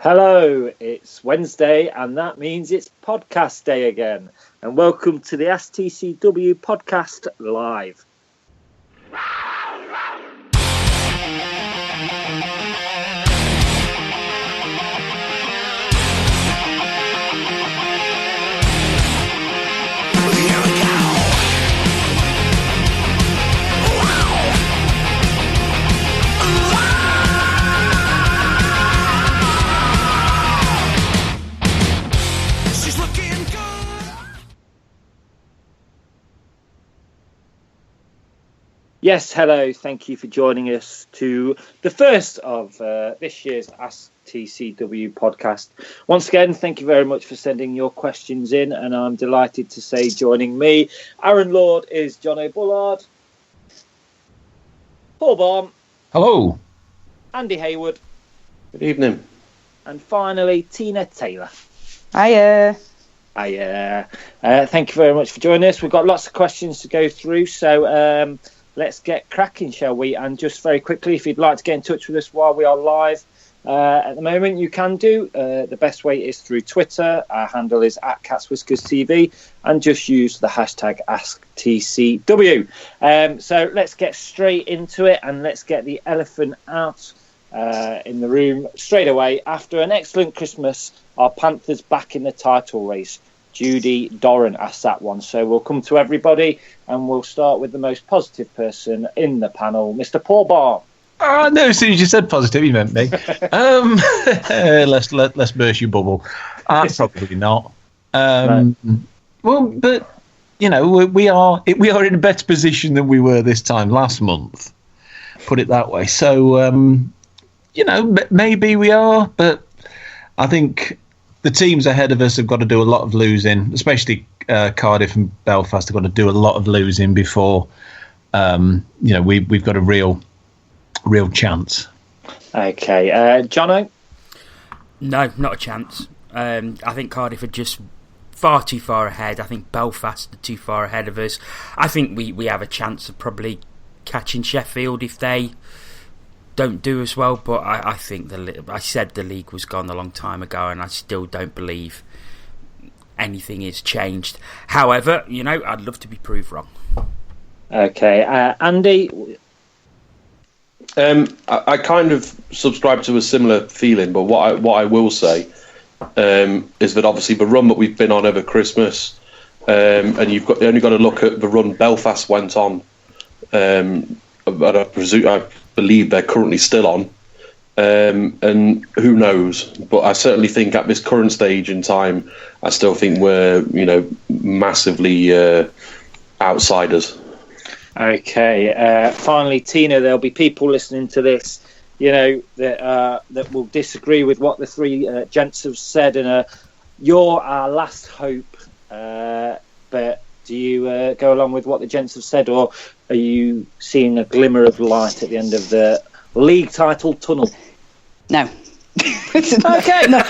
Hello, it's Wednesday and that means it's podcast day again. And welcome to the STCW podcast live. Yes, hello. Thank you for joining us to the first of this year's Ask TCW podcast. Once again, thank you very much for sending your questions in, and I'm delighted to say joining me, Aaron Lord is Jono Bullard, Paul Balm. Hello. Andy Haywood. Good evening. And finally, Tina Taylor. Hiya. Thank you very much for joining us. We've got lots of questions to go through, so let's get cracking, shall we? And just very quickly, if you'd like to get in touch with us while we are live at the moment, you can do. The best way is through Twitter. Our handle is @CatsWhiskersTV, and just use the hashtag AskTCW. So let's get straight into it, and let's get the elephant out in the room straight away. After an excellent Christmas, our Panthers back in the title race. Judy Doran asked that one. So we'll come to everybody, and we'll start with the most positive person in the panel, Mr. Paul Balm. No, as soon as you said positive, you meant me. Let's burst your bubble. Probably not. No. Well, but you know, we are in a better position than we were this time last month. Put it that way. So you know, maybe we are, but I think the teams ahead of us have got to do a lot of losing, especially Cardiff and Belfast have got to do a lot of losing before we've got a real chance. Okay, Jono? No, not a chance. I think Cardiff are just far too far ahead. I think Belfast are too far ahead of us. I think we have a chance of probably catching Sheffield if they don't do as well, but I think I said the league was gone a long time ago, and I still don't believe anything is changed. However, you know, I'd love to be proved wrong. Okay, Andy? I kind of subscribe to a similar feeling, but what I will say is that obviously the run that we've been on over Christmas, and you only got to look at the run Belfast went on, and I believe they're currently still on, and who knows, but I certainly think at this current stage in time, I still think we're, you know, massively outsiders. Okay, finally, Tina, there'll be people listening to this, you know, that will disagree with what the three gents have said, and you're our last hope, but do you go along with what the gents have said, or are you seeing a glimmer of light at the end of the league title tunnel? No. Okay. No,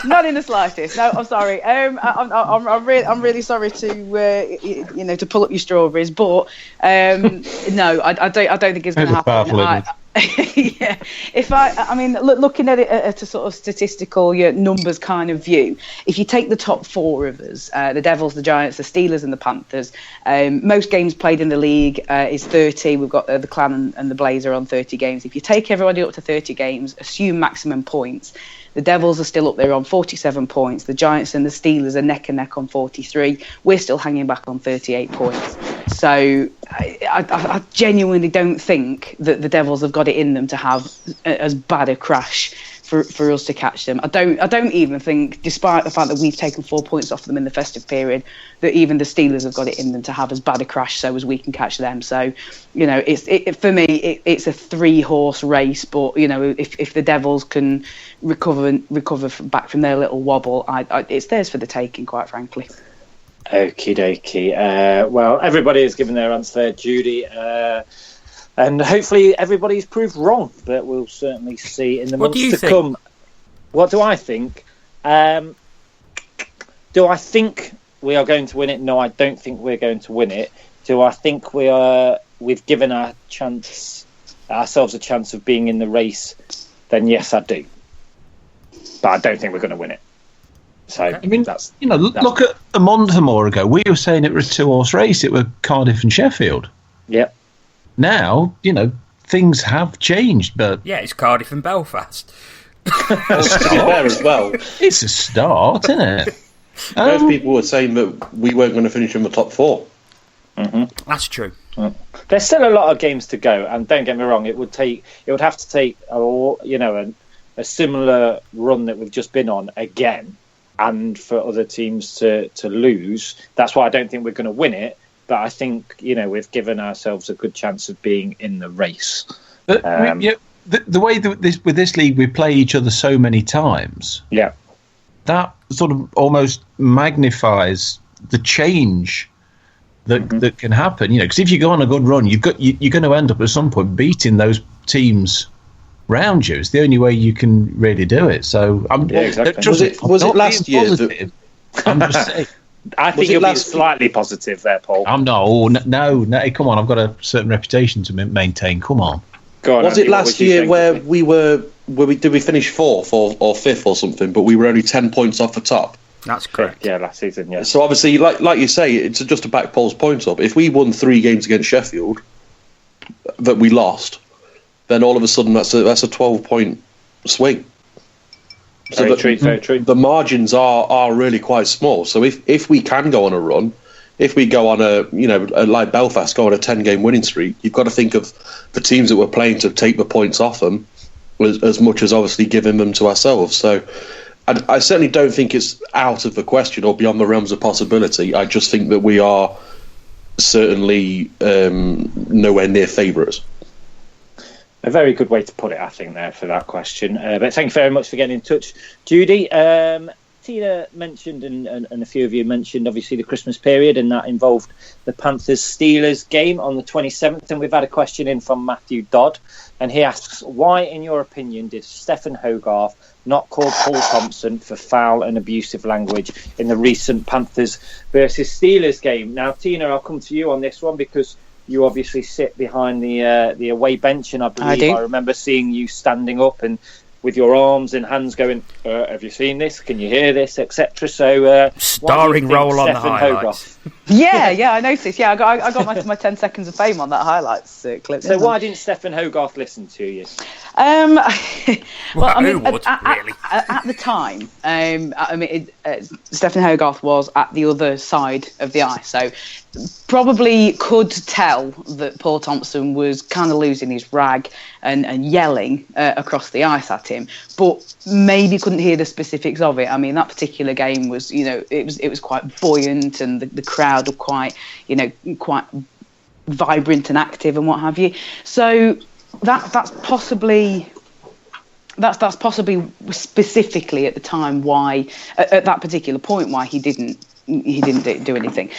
not in the slightest. No, I'm sorry. I'm really sorry to to pull up your strawberries, but no, I don't think it's going to happen. Yeah, looking at it at a sort of statistical numbers kind of view, if you take the top four of us, the Devils, the Giants, the Steelers and the Panthers, most games played in the league is 30. We've got the Clan and the Blazer on 30 games. If you take everybody up to 30 games, assume maximum points, the Devils are still up there on 47 points. The Giants and the Steelers are neck and neck on 43. We're still hanging back on 38 points. So I genuinely don't think that the Devils have got it in them to have as bad a crash for us to catch them. I don't even think, despite the fact that we've taken 4 points off them in the festive period, that even the Steelers have got it in them to have as bad a crash so as we can catch them. So, you know, for me, it's a 3-horse race. But you know, if the Devils can recover back from their little wobble, it's theirs for the taking, quite frankly. Okie dokie. Well, everybody has given their answer, Judy. And hopefully everybody's proved wrong, but we'll certainly see in the months to come. What do I think? Do I think we are going to win it? No, I don't think we're going to win it. Do I think we've given ourselves a chance of being in the race? Then yes, I do. but I don't think we're going to win it. So I mean, look at a month or more ago. We were saying it was a 2-horse race. It were Cardiff and Sheffield. Yep. Now, things have changed, but yeah, it's Cardiff and Belfast. There as well. It's a start, isn't it? Most people were saying that we weren't going to finish in the top 4. Mm-hmm. That's true. There's still a lot of games to go, and don't get me wrong, it would have to take a similar run that we've just been on again, and for other teams to lose. That's why I don't think we're going to win it, but I think we've given ourselves a good chance of being in the race. But the way that with this league we play each other so many times, that sort of almost magnifies the change that can happen. Because if you go on a good run, you're going to end up at some point beating those teams round you. It's the only way you can really do it. So exactly. Was it last year? I'm just saying. I think you'll be slightly positive there, Paul. I'm not. Oh, no. Come on, I've got a certain reputation to maintain. Come on. Go on, was Andy, it last year where did we finish 4th or 5th or something? But we were only 10 points off the top. That's correct. Yeah, last season. Yeah. So obviously, like you say, it's just to back Paul's point up. If we won 3 games against Sheffield that we lost, then all of a sudden that's a 12-point swing. So very true. The margins are really quite small. So if we can go on a run, if we go on like Belfast, go on a 10-game winning streak, you've got to think of the teams that we're playing to take the points off them as much as obviously giving them to ourselves. So I certainly don't think it's out of the question or beyond the realms of possibility. I just think that we are certainly nowhere near favourites. A very good way to put it, I think, there for that question. But thank you very much for getting in touch, Judy. Tina mentioned, and a few of you mentioned, obviously, the Christmas period, and that involved the Panthers-Steelers game on the 27th. And we've had a question in from Matthew Dodd, and he asks, why, in your opinion, did Stephen Hogarth not call Paul Thompson for foul and abusive language in the recent Panthers versus Steelers game? Now, Tina, I'll come to you on this one because you obviously sit behind the away bench, and I believe I remember seeing you standing up and with your arms and hands going, have you seen this? Can you hear this? Etc. So starring role on the highlights. Yeah, I noticed. Yeah, I got my 10 seconds of fame on that highlights clip. So why didn't Stephen Hogarth listen to you? At the time, Stephen Hogarth was at the other side of the ice, so probably could tell that Paul Thompson was kind of losing his rag and yelling across the ice at him, but maybe couldn't hear the specifics of it. I mean, that particular game was, it was quite buoyant, and the crowd were quite vibrant and active and what have you. So that's possibly specifically at the time why, at that particular point, why he didn't do anything.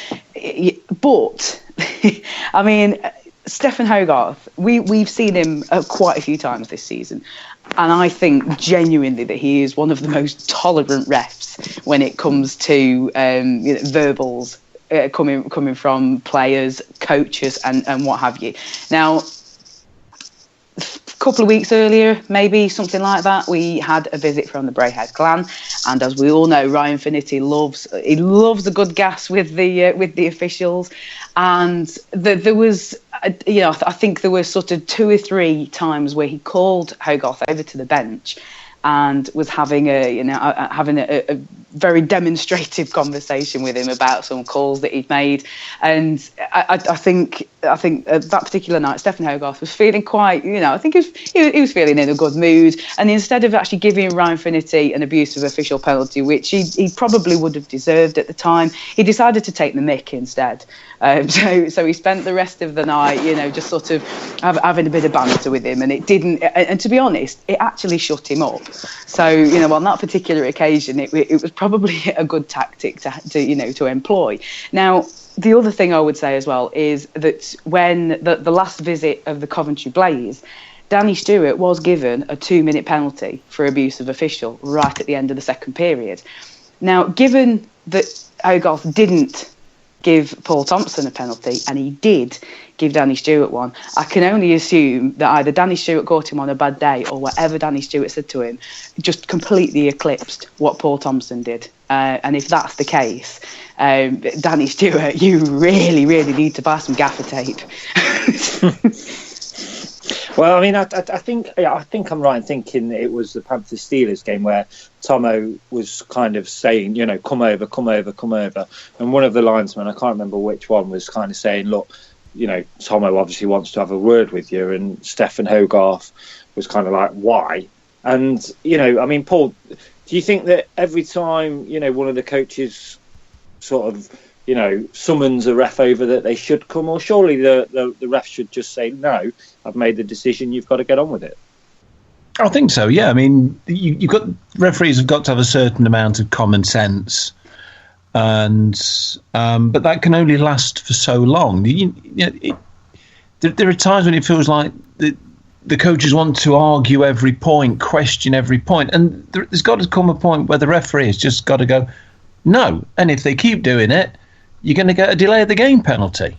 But I mean, Stephen Hogarth, we've seen him quite a few times this season, and I think genuinely that he is one of the most tolerant refs when it comes to verbals coming from players, coaches, and what have you. Now, a couple of weeks earlier, maybe something like that, we had a visit from the Brayhead clan, and as we all know, Ryan Finnerty loves a good gas with the officials, and there was, I think there were sort of 2 or 3 times where he called Hogarth over to the bench and was having a very demonstrative conversation with him about some calls that he'd made. And I think that particular night, Stephen Hogarth was feeling quite, I think he was feeling in a good mood. And instead of actually giving Ryan Finnerty an abusive official penalty, which he probably would have deserved at the time, he decided to take the mick instead. So he spent the rest of the night, just sort of having a bit of banter with him, and it didn't. And to be honest, it actually shut him up. So on that particular occasion, it was probably a good tactic to employ. Now, the other thing I would say as well is that when the last visit of the Coventry Blaze, Danny Stewart was given a 2-minute penalty for abusive official right at the end of the second period. Now, given that Hogarth didn't give Paul Thompson a penalty, and he did give Danny Stewart one. I can only assume that either Danny Stewart caught him on a bad day or whatever Danny Stewart said to him just completely eclipsed what Paul Thompson did. And if that's the case, Danny Stewart, you really, really need to buy some gaffer tape. Well, I mean, I think I'm right in thinking it was the Panthers Steelers game where Tomo was kind of saying, come over, and one of the linesmen, I can't remember which one, was kind of saying, look, Tomo obviously wants to have a word with you, and Stefan Hogarth was kind of like, why? And I mean, Paul, do you think that every time one of the coaches sort of summons a ref over that they should come, or surely the ref should just say, no, I've made the decision, you've got to get on with it? I think so, yeah. I mean, you've got referees have got to have a certain amount of common sense, and but that can only last for so long. There are times when it feels like the coaches want to argue every point, question every point, and there's got to come a point where the referee has just got to go, no. And if they keep doing it, you're going to get a delay of the game penalty,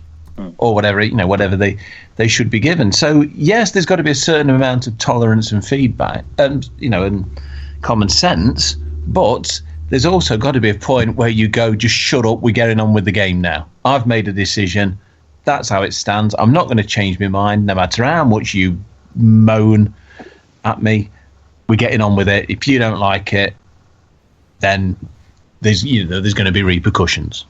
or whatever whatever they should be given. So yes, there's got to be a certain amount of tolerance and feedback, and and common sense. But there's also got to be a point where you go, just shut up. We're getting on with the game now. I've made a decision. That's how it stands. I'm not going to change my mind, no matter how much you moan at me. We're getting on with it. If you don't like it, then there's going to be repercussions.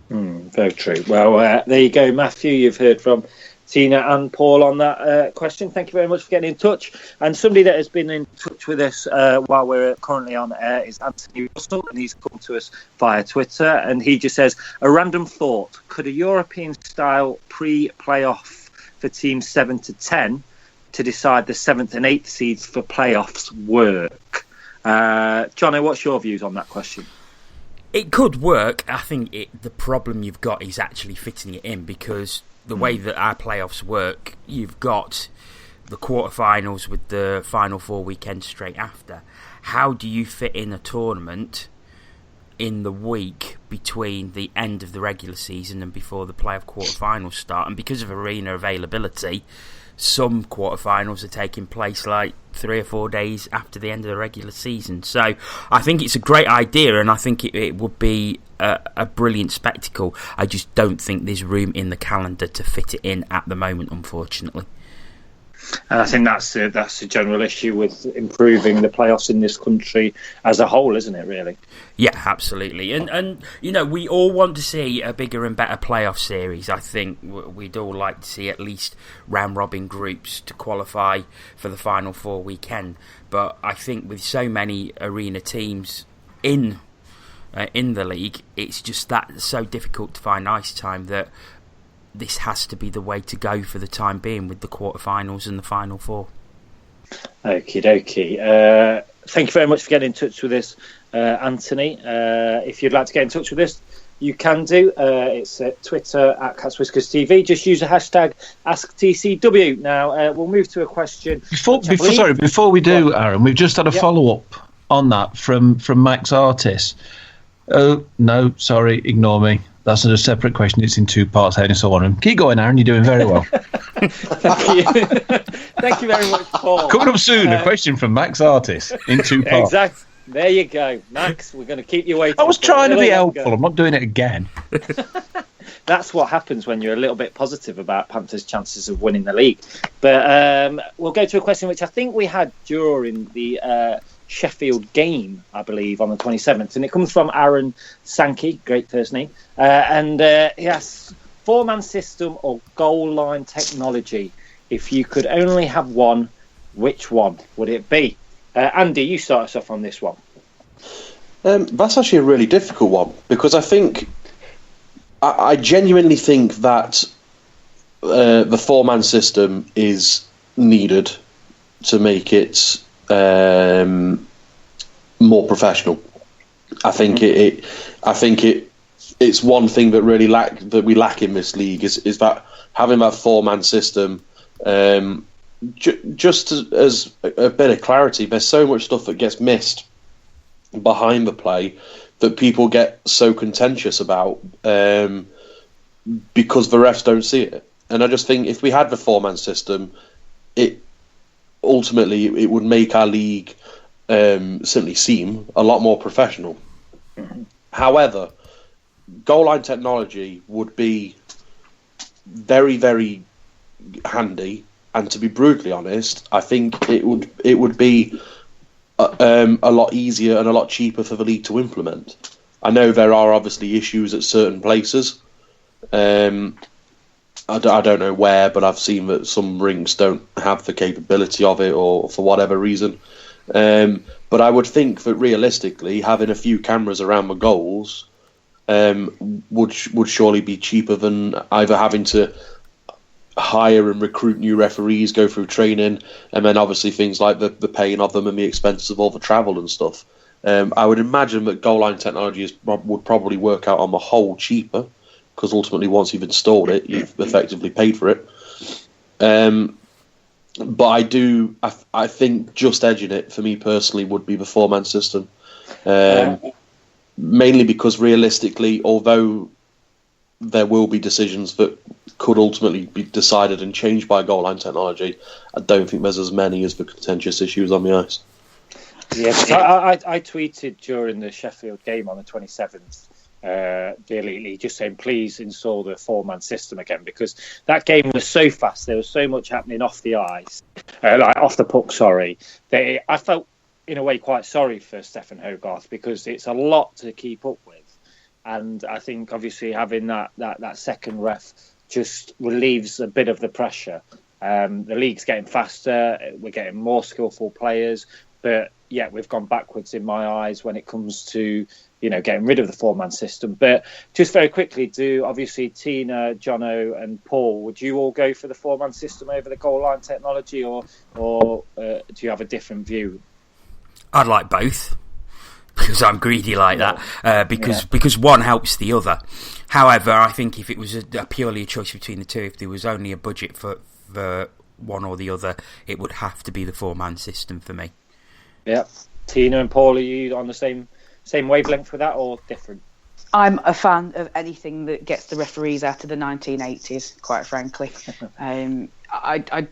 Very true. Well, there you go, Matthew. You've heard from Tina and Paul on that question. Thank you very much for getting in touch. And somebody that has been in touch with us while we're currently on air is Anthony Russell, and he's come to us via Twitter. And he just says, a random thought: could a European-style pre-playoff for teams 7 to 10 to decide the 7th and 8th seeds for playoffs work? Jono, what's your views on that question? It could work. I think the problem you've got is actually fitting it in, because the way that our playoffs work, you've got the quarterfinals with the final 4 weekends straight after. How do you fit in a tournament in the week between the end of the regular season and before the playoff quarterfinals start? And because of arena availability, some quarterfinals are taking place like 3 or 4 days after the end of the regular season. So I think it's a great idea, and I think it would be a brilliant spectacle. I just don't think there's room in the calendar to fit it in at the moment, unfortunately. And I think that's a general issue with improving the playoffs in this country as a whole, isn't it, really? Yeah, absolutely. And we all want to see a bigger and better playoff series. I think we'd all like to see at least round-robin groups to qualify for the final 4 weekend. But I think with so many arena teams in the league, it's just that so difficult to find ice time that this has to be the way to go for the time being, with the quarterfinals and the final 4. Okie dokie. Thank you very much for getting in touch with us, Anthony. If you'd like to get in touch with us, you can do. It's at Twitter at CatsWhiskersTV. Just use the hashtag AskTCW. Now, we'll move to a question. Before we do, Aaron, we've just had a follow-up on that from Max Artis. Oh, no, sorry, ignore me. That's a separate question. It's in 2 parts. How do you so on? Keep going, Aaron. You're doing very well. Thank you. Thank you very much, Paul. Coming up soon, a question from Max Artis in 2 parts. Exactly. There you go, Max. We're going to keep you waiting. I was trying to be helpful. I'm not doing it again. That's what happens when you're a little bit positive about Panthers' chances of winning the league. But we'll go to a question which I think we had during the Sheffield game, I believe, on the 27th. And it comes from Aaron Sankey, great first name. And he asks, 4-man system or goal line technology? If you could only have one, which one would it be? Andy, you start us off on this one. That's actually a really difficult one, because I genuinely think that the 4-man system is needed to make it more professional. I think it's one thing that we lack in this league is that having that 4-man system. Just as a bit of clarity, there's so much stuff that gets missed behind the play that people get so contentious about because the refs don't see it. And I just think if we had the 4-man system, it would make our league simply seem a lot more professional. Mm-hmm. However, goal line technology would be very, very handy, and to be brutally honest, I think it would be a lot easier and a lot cheaper for the league to implement. I know there are obviously issues at certain places. I don't know where, but I've seen that some rinks don't have the capability of it, or for whatever reason. But I would think that realistically, having a few cameras around the goals would surely be cheaper than either having to hire and recruit new referees, go through training, and then obviously things like the paying of them and the expenses of all the travel and stuff. I would imagine that goal line technology would probably work out on the whole cheaper, because ultimately once you've installed it, you've effectively paid for it. But I think just edging it for me personally would be the 4-man system. Mainly because realistically, although there will be decisions that could ultimately be decided and changed by goal line technology, I don't think there's as many as the contentious issues on the ice. Yeah, I tweeted during the Sheffield game on the 27th, the Elite League, just saying please install the 4-man system again, because that game was so fast. There was so much happening off the ice, off the puck. Sorry, I felt in a way quite sorry for Stefan Hogarth, because it's a lot to keep up with, and I think obviously having that second ref just relieves a bit of the pressure. The league's getting faster, we're getting more skillful players, but yeah, we've gone backwards in my eyes when it comes to getting rid of the 4-man system. But just very quickly, obviously Tina, Jono and Paul, would you all go for the 4-man system over the goal line technology, or do you have a different view? I'd like both, because I'm greedy like that, because one helps the other. However, I think if it was purely a choice between the two, if there was only a budget for one or the other, it would have to be the 4-man system for me. Yeah. Tina and Paul, are you on the same wavelength with that, or different? I'm a fan of anything that gets the referees out of the 1980s, quite frankly. I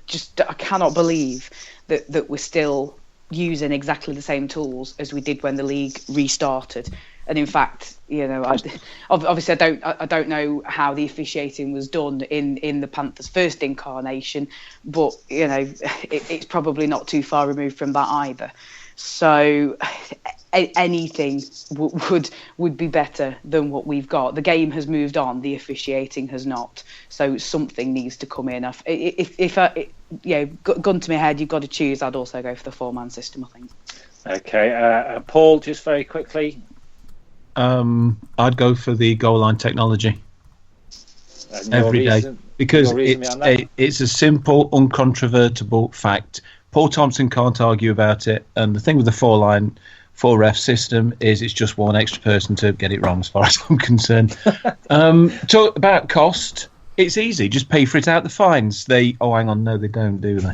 cannot believe that we're still using exactly the same tools as we did when the league restarted. And in fact, obviously I don't know how the officiating was done in the Panthers' first incarnation, but it's probably not too far removed from that either. So anything would be better than what we've got. The game has moved on, the officiating has not. So something needs to come in. If gun to my head, you've got to choose, I'd also go for the 4-man system, I think. Okay, Paul, just very quickly. I'd go for the goal line technology every day, because it's a simple, uncontrovertible fact. Paul Thompson can't argue about it, and the thing with the 4-ref system is it's just one extra person to get it wrong, as far as I'm concerned. Talk about cost. It's easy. Just pay for it out the fines. Hang on, no, they don't, do they?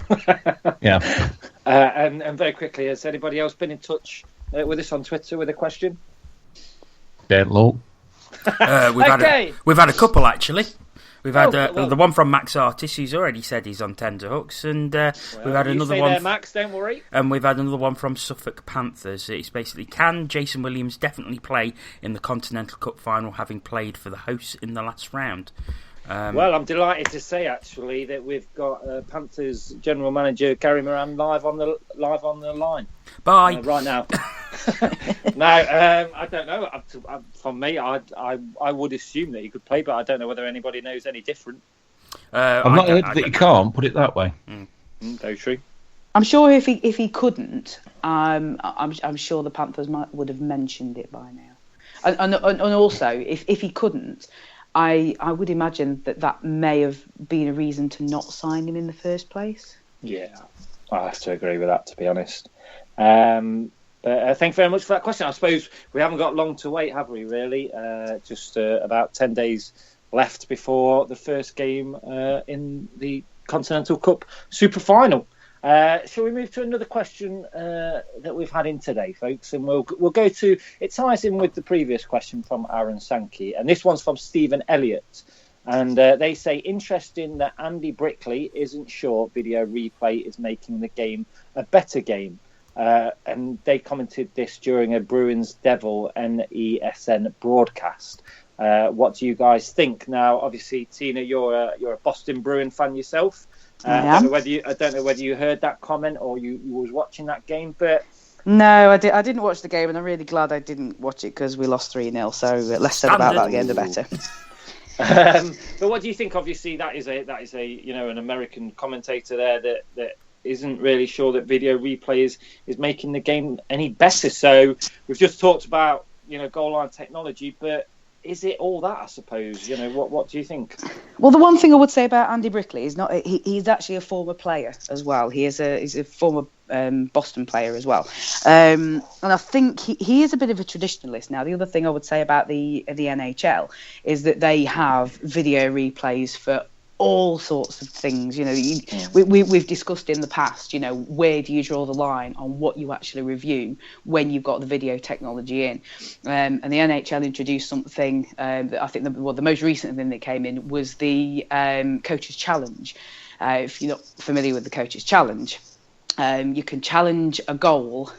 Yeah. And very quickly, has anybody else been in touch with us on Twitter with a question? Don't look. We've had a couple, actually. We've had the one from Max Artis, who's already said he's on tenterhooks, and we've had another one. Max, don't worry. And we've had another one from Suffolk Panthers. It's basically, can Jason Williams definitely play in the Continental Cup final, having played for the hosts in the last round? Well, I'm delighted to say actually that we've got Panthers general manager Gary Moran live on the line. Bye. Right now. No, I don't know. From me, I would assume that he could play, but I don't know whether anybody knows any different. I've not heard that he can't. Put it that way. Very true. I'm sure if he couldn't, I'm sure the Panthers would have mentioned it by now. And also, if he couldn't, I would imagine that may have been a reason to not sign him in the first place. Yeah, I have to agree with that, to be honest. But thank you very much for that question. I suppose we haven't got long to wait, have we, really? Just about 10 days left before the first game in the Continental Cup Super Final. Shall we move to another question that we've had in today, folks? And we'll go to, it ties in with the previous question from Aaron Sankey, and this one's from Stephen Elliott. And they say, interesting that Andy Brickley isn't sure video replay is making the game a better game. And they commented this during a Bruins Devil NESN broadcast. What do you guys think? Now, obviously, Tina, you're a Boston Bruin fan yourself. I don't know whether you heard that comment or you was watching that game, but... No, I didn't watch the game, and I'm really glad I didn't watch it because we lost 3-0, so less said about that game, the better. But what do you think? Obviously, that is a an American commentator there that isn't really sure that video replay is making the game any better. So we've just talked about goal line technology, but is it all that? I suppose. What do you think? Well, the one thing I would say about Andy Brickley is he's actually a former player as well. He's a former Boston player as well, and I think he is a bit of a traditionalist. Now, the other thing I would say about the NHL is that they have video replays for all sorts of things. We've discussed in the past, where do you draw the line on what you actually review when you've got the video technology in, and the NHL introduced something that I think the most recent thing that came in was the Coach's Challenge. If you're not familiar with the Coach's Challenge, you can challenge a goal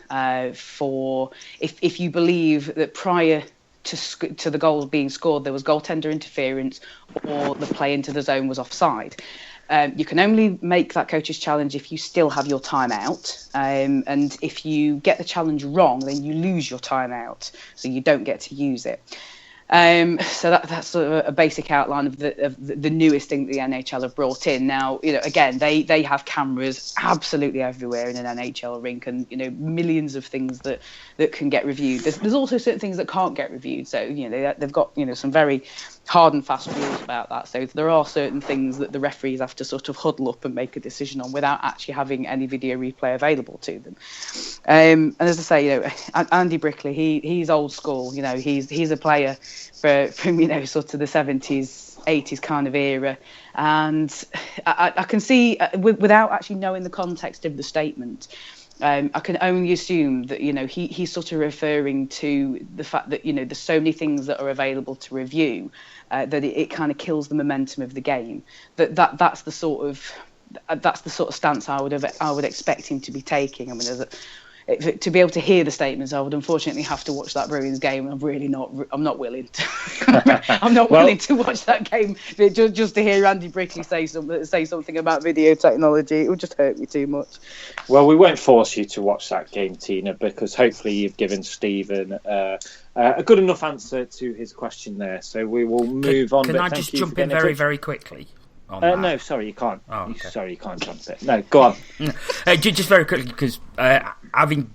for if you believe that prior to the goal being scored there was goaltender interference or the play into the zone was offside. You can only make that Coach's Challenge if you still have your timeout, and if you get the challenge wrong then you lose your timeout, so you don't get to use it. So that's sort of a basic outline of the newest thing that the NHL have brought in. Now, again, they have cameras absolutely everywhere in an NHL rink, and millions of things that can get reviewed. There's also certain things that can't get reviewed. So they've got some very hard and fast rules about that. So there are certain things that the referees have to sort of huddle up and make a decision on without actually having any video replay available to them. And as I say, Andy Brickley, he's old school. He's a player from sort of the 70s, 80s kind of era, and I can see without actually knowing the context of the statement. I can only assume that he's sort of referring to the fact that there's so many things that are available to review that it kind of kills the momentum of the game. That's the sort of stance I would expect him to be taking. I mean, to be able to hear the statements, I would unfortunately have to watch that Bruins game. I'm not willing to. I'm not willing to watch that game just to hear Andy Brickley say something about video technology. It would just hurt me too much. Well, we won't force you to watch that game, Tina, because hopefully you've given Stephen a good enough answer to his question there. So we will move on. Can I just jump in very, very quickly? No, sorry, you can't. Oh, okay. Sorry, you can't jump it. No, go on. Just very quickly, because having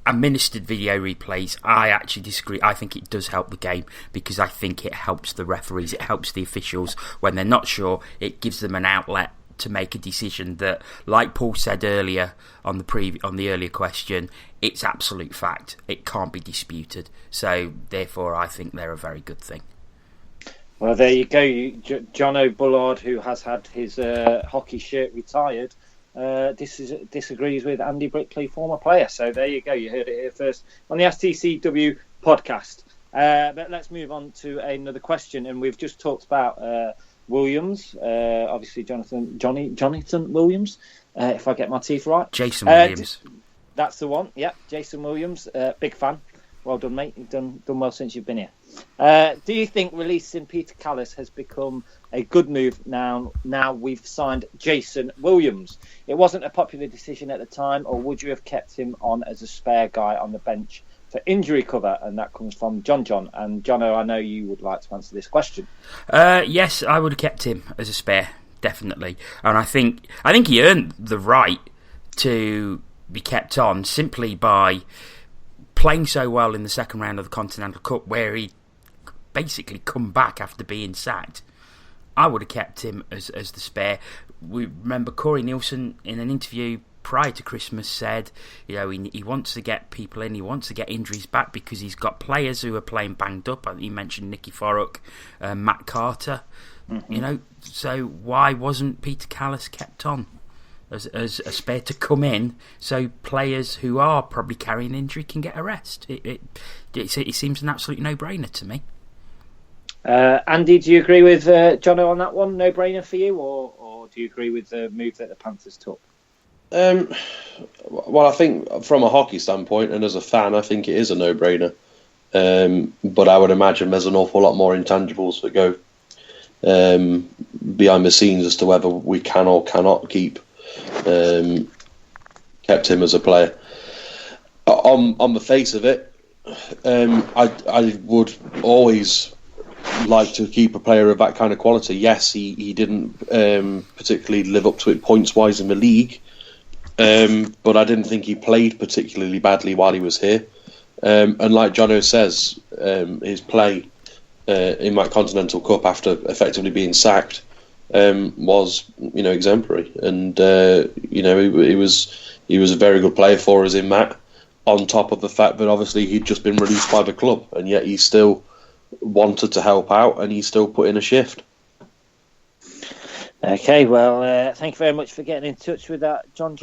administered video replays, I actually disagree. I think it does help the game because I think it helps the referees, it helps the officials when they're not sure. It gives them an outlet to make a decision that, like Paul said earlier on the earlier question, it's absolute fact. It can't be disputed. So therefore, I think they're a very good thing. Well, there you go. Jono Bullard, who has had his hockey shirt retired, disagrees with Andy Brickley, former player. So there you go. You heard it here first on the STCW podcast. But let's move on to another question. And we've just talked about Williams, obviously Jonathan Williams, if I get my teeth right. Jason Williams. That's the one. Yeah, Jason Williams. Big fan. Well done, mate. You've done well since you've been here. Do you think releasing Peter Callis has become a good move now we've signed Jason Williams? It wasn't a popular decision at the time, or would you have kept him on as a spare guy on the bench for injury cover? And that comes from John. And Jono, I know you would like to answer this question. Yes, I would have kept him as a spare, definitely. And I think he earned the right to be kept on simply by playing so well in the second round of the Continental Cup, where he basically come back after being sacked. I would have kept him as the spare. We remember Corey Nielsen in an interview prior to Christmas said, he wants to get people in, he wants to get injuries back because he's got players who are playing banged up. He mentioned Nicky Forrock, Matt Carter. Mm-hmm. So why wasn't Peter Callis kept on as a spare to come in so players who are probably carrying injury can get a rest? It seems an absolute no-brainer to me. Andy, do you agree with Jono on that one? No-brainer for you, or do you agree with the move that the Panthers took? Well, I think from a hockey standpoint and as a fan, I think it is a no-brainer. But I would imagine there's an awful lot more intangibles that go behind the scenes as to whether we can or cannot kept him as a player. On the face of it, I would always like to keep a player of that kind of quality. Yes, he didn't particularly live up to it points-wise in the league, but I didn't think he played particularly badly while he was here. And like Jono says, his play in that Continental Cup after effectively being sacked was, exemplary. And he was a very good player for us in that. On top of the fact that obviously he'd just been released by the club, and yet he still wanted to help out, and he still put in a shift. Okay, well, thank you very much for getting in touch with that, John.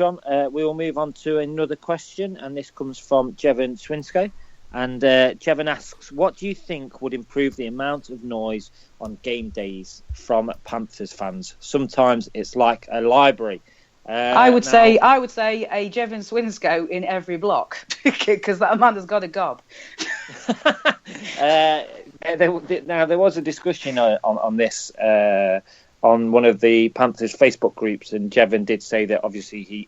We will move on to another question, and this comes from Jevon Swinsko. And Jevon asks, what do you think would improve the amount of noise on game days from Panthers fans? Sometimes it's like a library. I would say a Jevon Swinsko in every block, because that man has got a gob. There was a discussion on this on one of the Panthers Facebook groups, and Jevon did say that obviously he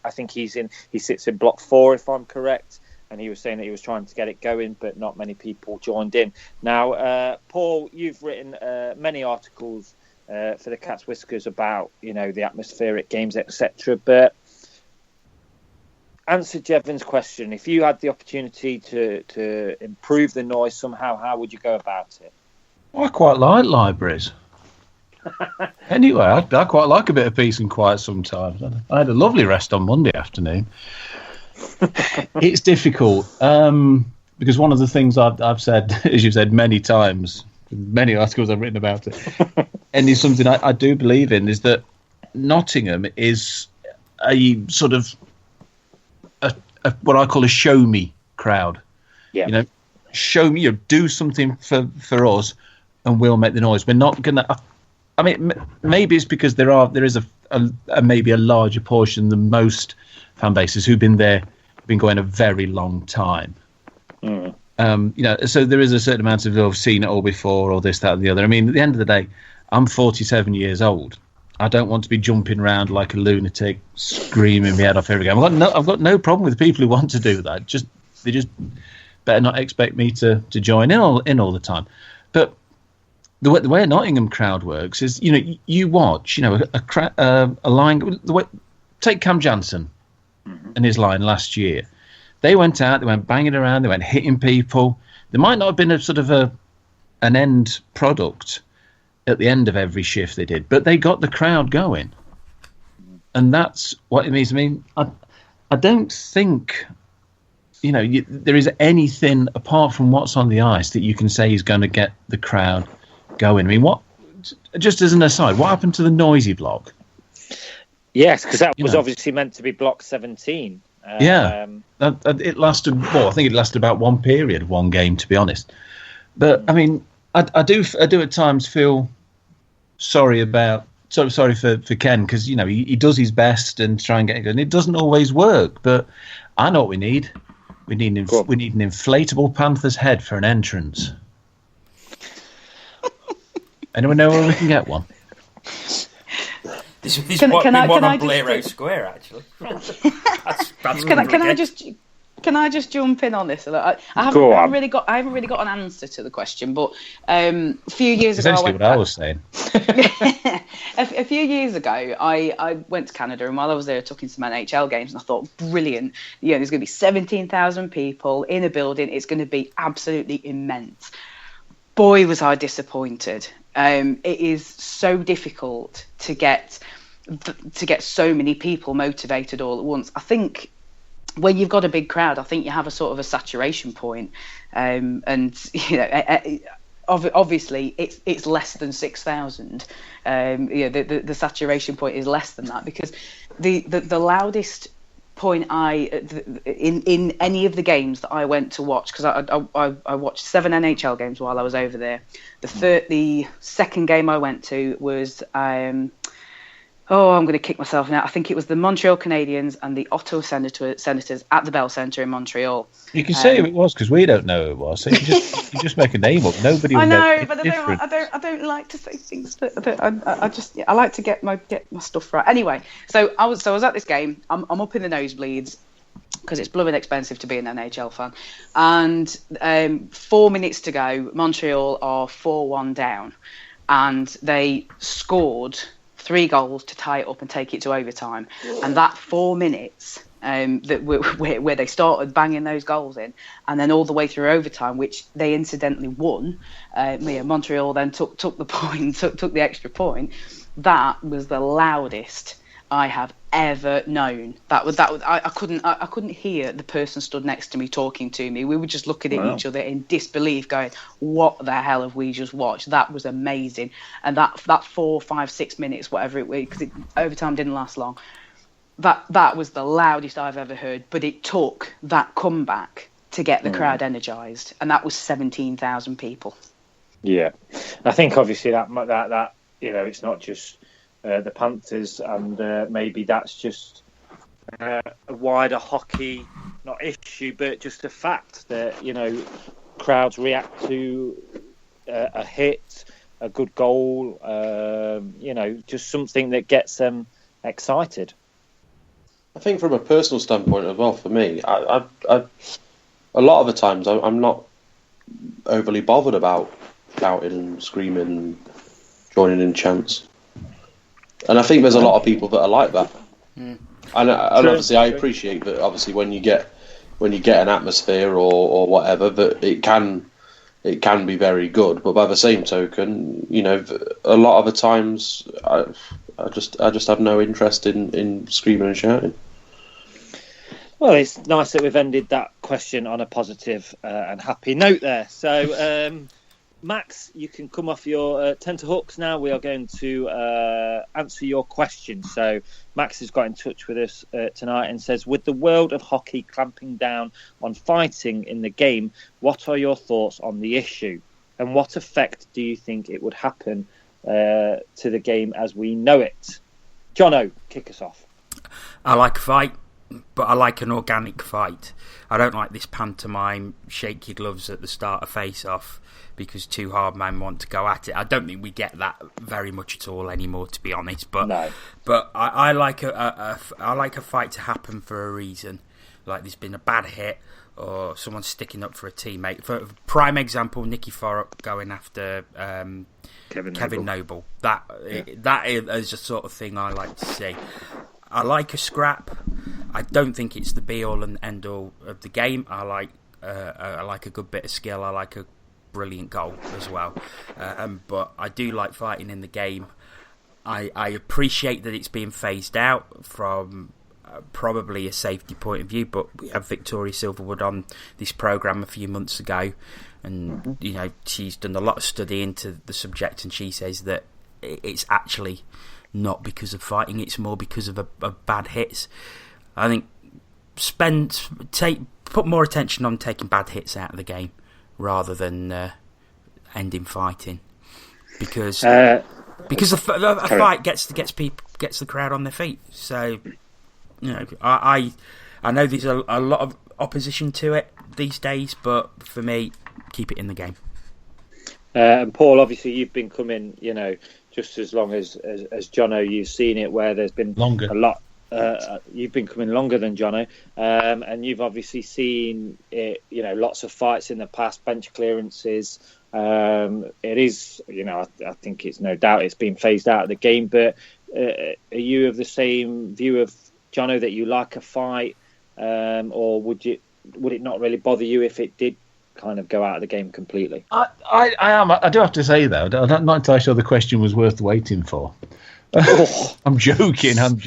sits in block 4 if I'm correct, and he was saying that he was trying to get it going, but not many people joined in. Now, Paul, you've written many articles for the Cat's Whiskers about the atmospheric games, etc. But answer Jevon's question. If you had the opportunity to improve the noise somehow, how would you go about it? I quite like libraries. Anyway, I quite like a bit of peace and quiet sometimes. I had a lovely rest on Monday afternoon. It's difficult because one of the things I've said, as you've said many times, many articles I've written about it, and it's something I do believe in, is that Nottingham is a sort of what I call a show me crowd. Yeah. Show me, do something for us, and we'll make the noise. We're not gonna. I mean, maybe it's because there is a maybe a larger portion than most fan bases who've been going a very long time. So there is a certain amount of I've seen it all before, or this, that, and the other. I mean, at the end of the day, I'm 47 years old. I don't want to be jumping around like a lunatic, screaming my head off every game. I've got no problem with people who want to do that. They just better not expect me to join in all the time. But the way a Nottingham crowd works is, you watch, a line. Take Cam Jansen and his line last year. They went out, they went banging around, they went hitting people. There might not have been a sort of an end product at the end of every shift they did, but they got the crowd going. And that's what it means. I mean, I don't think, there is anything apart from what's on the ice that you can say is going to get the crowd going. I mean, just as an aside, what happened to the noisy block? Yes, because that was obviously meant to be block 17. It lasted. Well, I think it lasted about one period, one game, to be honest. But I mean, I do at times feel sorry for Ken, because he does his best and try and get it going. It doesn't always work, but I know what we need. We need an inflatable Panther's head for an entrance. Anyone know where we can get one? There's one on Blair Square, actually. Can I just jump in on this? I haven't really got an answer to the question, but a few years ago, essentially what I was saying. A few years ago, I went to Canada, and while I was there, I took in some NHL games, and I thought, brilliant! There's going to be 17,000 people in a building. It's going to be absolutely immense. Boy, was I disappointed. It is so difficult to get so many people motivated all at once. I think when you've got a big crowd, I think you have a sort of a saturation point, and obviously it's less than 6,000. The saturation point is less than that, because the loudest point in any of the games that I went to watch, because I watched 7 NHL games while I was over there. The second game I went to was I'm going to kick myself now. I think it was the Montreal Canadiens and the Ottawa Senators at the Bell Centre in Montreal. You can say who it was because we don't know who it was. So you just make a name up. Nobody. I know, but I don't like to say things that I like to get my stuff right. Anyway, so I was at this game. I'm up in the nosebleeds because it's blooming expensive to be an NHL fan. And 4 minutes to go, Montreal are 4-1 down, and they scored 3 goals to tie it up and take it to overtime. And that 4 minutes where they started banging those goals in, and then all the way through overtime, which they incidentally won. Montreal then took the point, took the extra point. That was the loudest I have ever known. I couldn't hear the person stood next to me talking to me. We were just looking at each other in disbelief, going, "What the hell have we just watched?" That was amazing. And that 4, 5, 6 minutes, whatever it was, because overtime didn't last long. That was the loudest I've ever heard. But it took that comeback to get the crowd energised, and that was 17,000 people. Yeah, I think obviously that it's not just the Panthers, and maybe that's just a wider hockey, not issue, but just a fact that, crowds react to a hit, a good goal, just something that gets them excited. I think from a personal standpoint as well, for me, I a lot of the times I'm not overly bothered about shouting and screaming and joining in chants. And I think there's a lot of people that are like that. And obviously I appreciate that, obviously when you get an atmosphere or whatever, that it can be very good. But by the same token, a lot of the times I just have no interest in screaming and shouting. Well, it's nice that we've ended that question on a positive and happy note there. So, Max, you can come off your tenterhooks now. We are going to answer your question. So, Max has got in touch with us tonight and says, with the world of hockey clamping down on fighting in the game, what are your thoughts on the issue? And what effect do you think it would happen to the game as we know it? Jono, kick us off. I like a fight, but I like an organic fight. I don't like this pantomime, shake your gloves at the start of face-off because two hard men want to go at it. I don't think we get that very much at all anymore, to be honest. But no. But I like a fight to happen for a reason. Like there's been a bad hit or someone sticking up for a teammate. For prime example, Nicky Forup going after Kevin Noble. That is the sort of thing I like to see. I like a scrap. I don't think it's the be-all and end-all of the game. I like a good bit of skill. I like a brilliant goal as well. But I do like fighting in the game. I appreciate that it's being phased out from probably a safety point of view, but we had Victoria Silverwood on this programme a few months ago, and she's done a lot of study into the subject, and she says that it's actually not because of fighting, it's more because of bad hits. I think put more attention on taking bad hits out of the game rather than ending fighting, because a fight gets the crowd on their feet. So I know there's a lot of opposition to it these days, but for me, keep it in the game. And Paul, obviously you've been coming, just as long as Jono, you've seen it where there's been longer. A lot. You've been coming longer than Jono, and you've obviously seen it, lots of fights in the past, bench clearances. It is, I think it's no doubt it's been phased out of the game. But are you of the same view of Jono that you like a fight, or would it not really bother you if it did kind of go out of the game completely? I am. I do have to say though, I'm not entirely sure the question was worth waiting for. I'm joking. Well,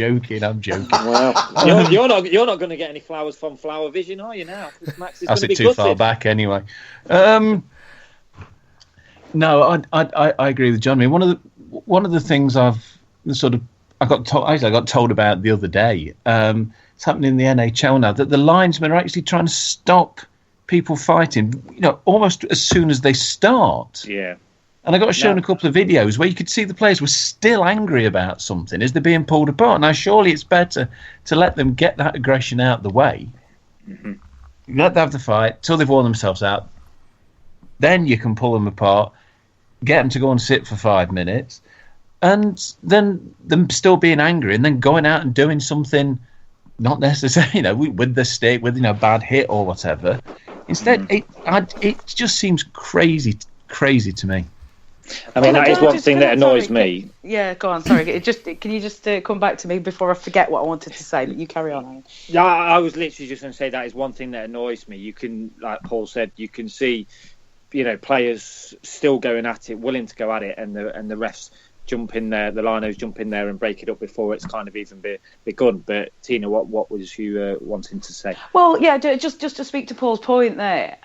you're not going to get any flowers from Flower Vision, are you now? Max is that's it too far back anyway. No, I agree with John. I mean, one of the things I got told about the other day. it's happening in the NHL now, that the linesmen are actually trying to stop people fighting, almost as soon as they start. Yeah. And I got shown a couple of videos where you could see the players were still angry about something as they're being pulled apart. Now, surely it's better to let them get that aggression out of the way. Mm-hmm. Let them have the fight till they've worn themselves out. Then you can pull them apart, get them to go and sit for 5 minutes, and then them still being angry and then going out and doing something not necessarily, with the stick, with bad hit or whatever. Instead, it just seems crazy to me. I mean, that is one thing that annoys me. Yeah, go on. Sorry, can you just come back to me before I forget what I wanted to say? But you carry on. Yeah, I was literally just going to say that is one thing that annoys me. You can, like Paul said, you can see, players still going at it, willing to go at it, and the refs jump in there, the linos jump in there and break it up before it's kind of even begun. But Tina, what was you wanting to say? Well, yeah, just to speak to Paul's point there.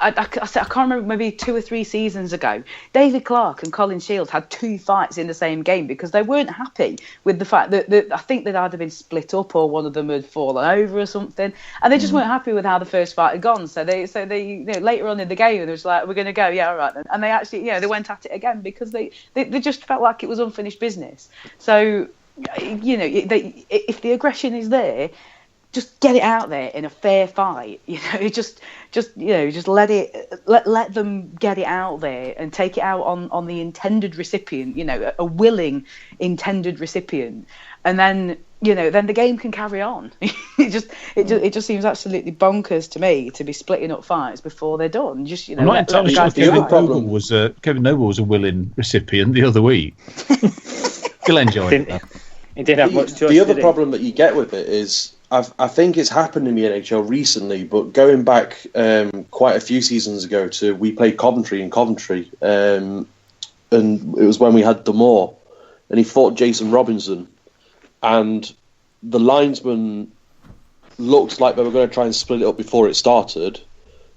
I can't remember, maybe 2 or 3 seasons ago, David Clark and Colin Shields had 2 fights in the same game because they weren't happy with the fact that I think they'd either been split up or one of them had fallen over or something, and they just weren't happy with how the first fight had gone. So they later on in the game, they was like, "We're going to go, yeah, all right then," and they actually, they went at it again because they just felt like it was unfinished business. So, if the aggression is there, just get it out there in a fair fight. Just let them get it out there and take it out on the intended recipient. A willing intended recipient, and then then the game can carry on. It just seems absolutely bonkers to me to be splitting up fights before they're done. I'm not entirely sure Kevin Noble was a willing recipient the other week. He'll enjoy it. He didn't have much choice. The other problem that you get with it is, I think it's happened in the NHL recently, but going back quite a few seasons ago we played Coventry in Coventry, and it was when we had Damore, and he fought Jason Robinson, and the linesman looked like they were going to try and split it up before it started,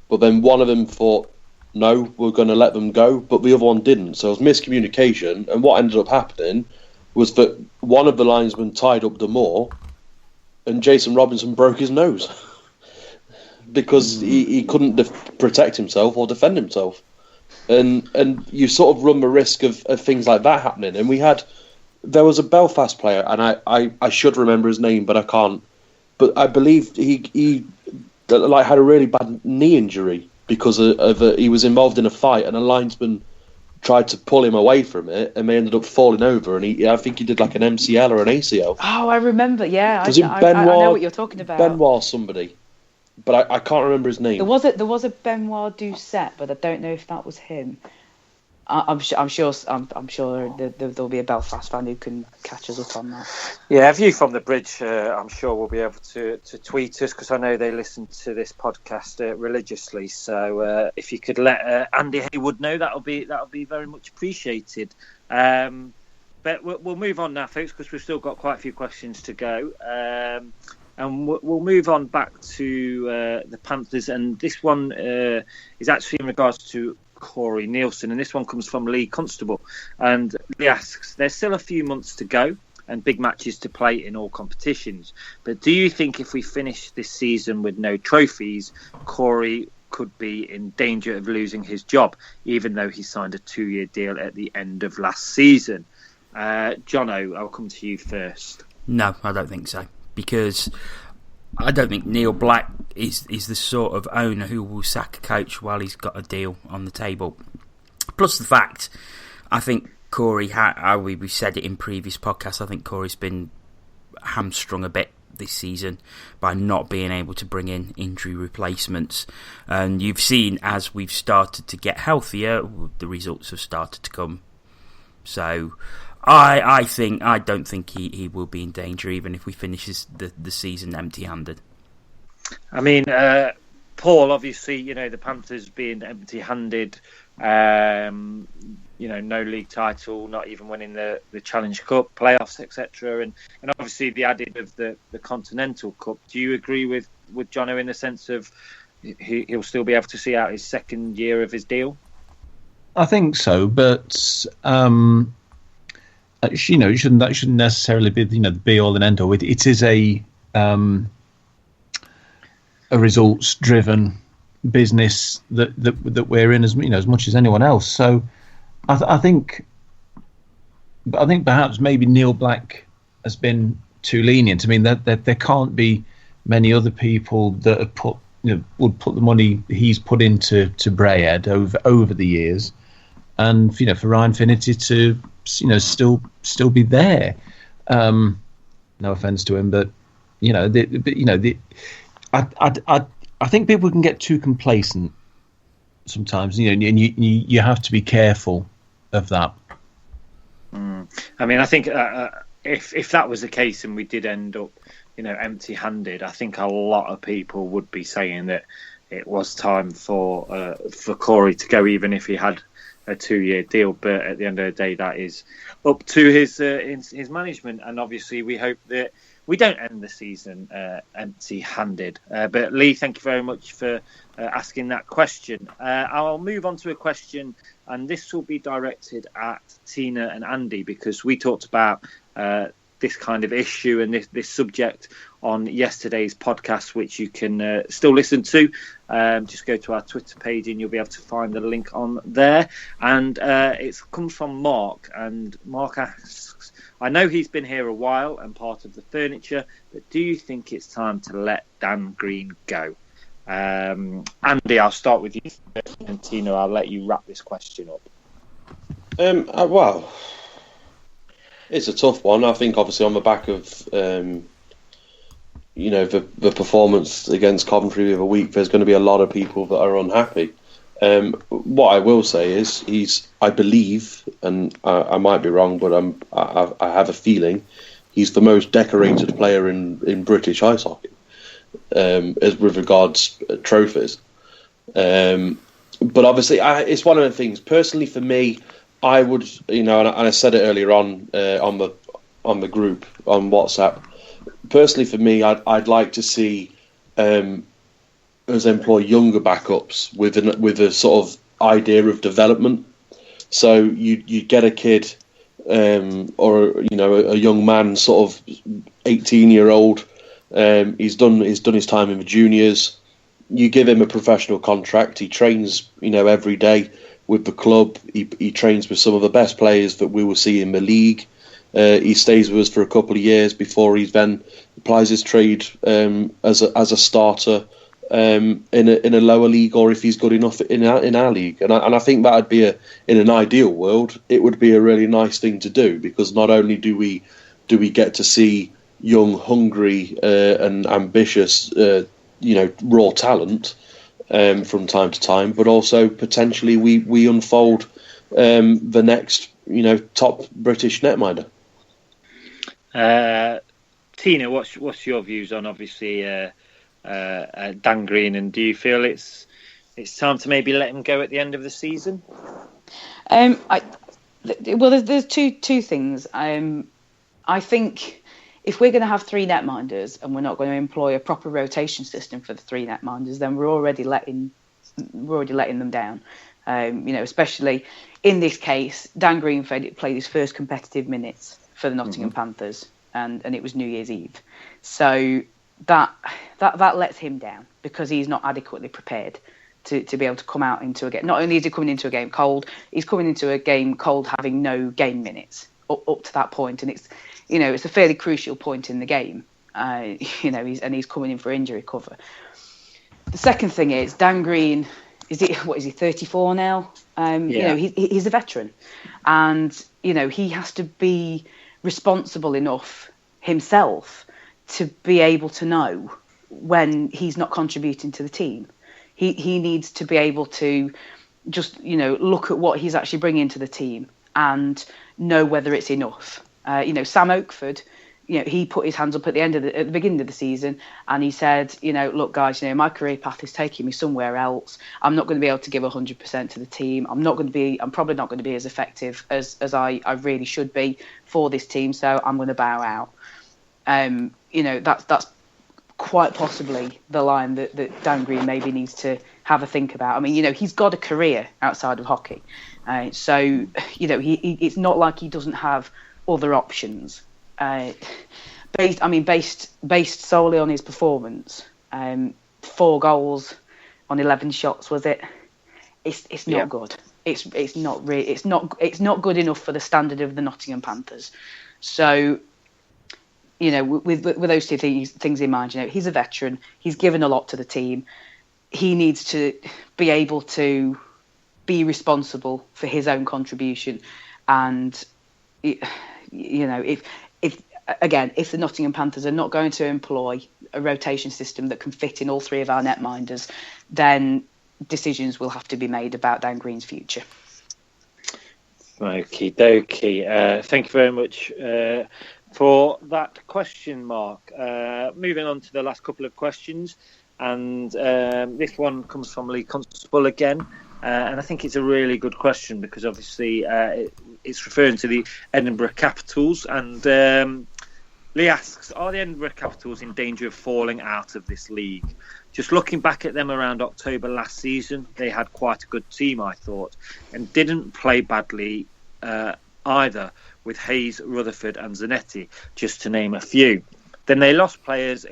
but then one of them thought, no, we're going to let them go, but the other one didn't, so it was miscommunication, and what ended up happening was that one of the linesmen tied up Damore, and Jason Robinson broke his nose because he couldn't protect himself or defend himself, and you sort of run the risk of things like that happening. And there was a Belfast player, and I should remember his name, but I can't. But I believe he had a really bad knee injury because he was involved in a fight, and a linesman tried to pull him away from it, and they ended up falling over, and I think he did like an MCL or an ACL. Oh, I remember, yeah. Was it Benoit? I know what you're talking about. Benoit somebody, but I can't remember his name. There was a Benoit Doucette, but I don't know if that was him. I'm sure there'll be a Belfast fan who can catch us up on that. Yeah, a view from the bridge. I'm sure we'll be able to tweet us, because I know they listen to this podcast religiously. So if you could let Andy Haywood know, that'll be very much appreciated. But we'll move on now, folks, because we've still got quite a few questions to go. And we'll move on back to the Panthers, and this one is actually in regards to Corey Nielsen, and this one comes from Lee Constable, and he asks, there's still a few months to go and big matches to play in all competitions, but do you think if we finish this season with no trophies, Corey could be in danger of losing his job, even though he signed a 2-year deal at the end of last season? Jono, I'll come to you first. No, I don't think so, because I don't think Neil Black is the sort of owner who will sack a coach while he's got a deal on the table. Plus the fact, I think Corey, we said it in previous podcasts, I think Corey's been hamstrung a bit this season by not being able to bring in injury replacements. And you've seen, as we've started to get healthier, the results have started to come. So I don't think he will be in danger, even if we finish the season empty-handed. I mean, Paul, obviously, the Panthers being empty-handed, no league title, not even winning the Challenge Cup, playoffs, etc., and obviously the added of the Continental Cup. Do you agree with Jono in the sense of he'll still be able to see out his second year of his deal? I think so, but that shouldn't necessarily be the be all and end all. It is a a results-driven business that we're in, as as much as anyone else. So I think perhaps maybe Neil Black has been too lenient. I mean, that there can't be many other people that have would put the money he's put into Brayhead over the years, and for Ryan Finnerty to still be there. No offense to him, but I think people can get too complacent sometimes, and you have to be careful of that. I mean, I think if that was the case and we did end up, empty-handed, I think a lot of people would be saying that it was time for Corey to go, even if he had a 2-year deal. But at the end of the day, that is up to his management, and obviously we hope that we don't end the season empty-handed. But Lee, thank you very much for asking that question. I'll move on to a question, and this will be directed at Tina and Andy, because we talked about this kind of issue and this subject on yesterday's podcast, which you can still listen to. Just go to our Twitter page and you'll be able to find the link on there. And it's come from Mark, and Mark asks, I know he's been here a while and part of the furniture, but do you think it's time to let Dan Green go? Andy, I'll start with you, and Tina, I'll let you wrap this question up. Well, it's a tough one. I think obviously on the back of the performance against Coventry the other week, there's going to be a lot of people that are unhappy. What I will say is I believe, and I might be wrong, but I have a feeling he's the most decorated player in British ice hockey, as with regards trophies. But obviously, it's one of the things. Personally, for me, I would, and I said it earlier on the group on WhatsApp. Personally, for me, I'd like to see us employ younger backups with a sort of idea of development. So you get a kid or a young man, sort of 18-year-old. He's done his time in the juniors. You give him a professional contract. He trains every day with the club. He trains with some of the best players that we will see in the league. He stays with us for a couple of years before he then applies his trade as a starter in a lower league, or if he's good enough in our league. And I think that would be in an ideal world, it would be a really nice thing to do, because not only do we get to see young, hungry and ambitious raw talent from time to time, but also potentially we unfold the next top British netminder. Tina, what's your views on obviously Dan Green, and do you feel it's time to maybe let him go at the end of the season? There's two things. I think if we're going to have 3 netminders and we're not going to employ a proper rotation system for the 3 netminders, then we're already letting them down. Especially in this case, Dan Green played his first competitive minutes for the Nottingham Panthers, and it was New Year's Eve. So that lets him down, because he's not adequately prepared to be able to come out into a game. Not only is he coming into a game cold, he's coming into a game cold having no game minutes up to that point, and it's a fairly crucial point in the game. He's coming in for injury cover. The second thing is Dan Green. Is he 34 now? He's a veteran, and he has to be responsible enough himself to be able to know when he's not contributing to the team. He needs to be able to just look at what he's actually bringing to the team and know whether it's enough. Sam Oakford, he put his hands up at the beginning of the season, and he said, look guys, my career path is taking me somewhere else. I'm not going to be able to give 100% to the team. I'm probably not going to be as effective as I really should be for this team. So I'm going to bow out. That's quite possibly the line that Dan Green maybe needs to have a think about. I mean, he's got a career outside of hockey. So it's not like he doesn't have other options. based solely on his performance, 4 goals on 11 shots, was it? It's not good. It's not good enough for the standard of the Nottingham Panthers. So, with those two things in mind, he's a veteran. He's given a lot to the team. He needs to be able to be responsible for his own contribution. And if the Nottingham Panthers are not going to employ a rotation system that can fit in all 3 of our netminders, then decisions will have to be made about Dan Green's future. Okie dokie. Thank you very much for that question, Mark. Moving on to the last couple of questions, and this one comes from Lee Constable again, and I think it's a really good question because obviously it's referring to the Edinburgh Capitals, and Lee asks, are the Edinburgh Capitals in danger of falling out of this league? Just looking back at them around October last season, they had quite a good team, I thought, and didn't play badly either, with Hayes, Rutherford and Zanetti, just to name a few. Then they lost players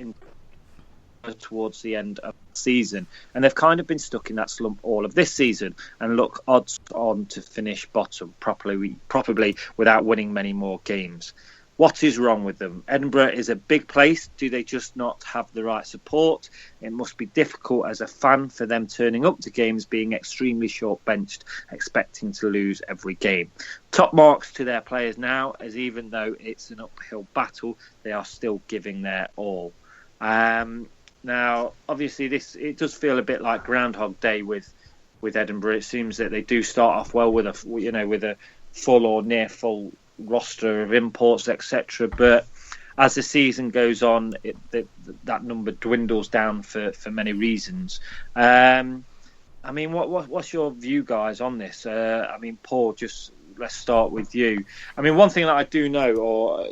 towards the end of the season, and they've kind of been stuck in that slump all of this season and look odds on to finish bottom, probably without winning many more games. What is wrong with them? Edinburgh is a big place. Do they just not have the right support? It must be difficult as a fan for them turning up to games being extremely short-benched, expecting to lose every game. Top marks to their players now, as even though it's an uphill battle, they are still giving their all. Now, obviously, it does feel a bit like Groundhog Day with Edinburgh. It seems that they do start off well with a full or near full roster of imports, etc. But as the season goes on, that number dwindles down for many reasons. What's your view, guys, on this? Paul, let's start with you. One thing that I do know,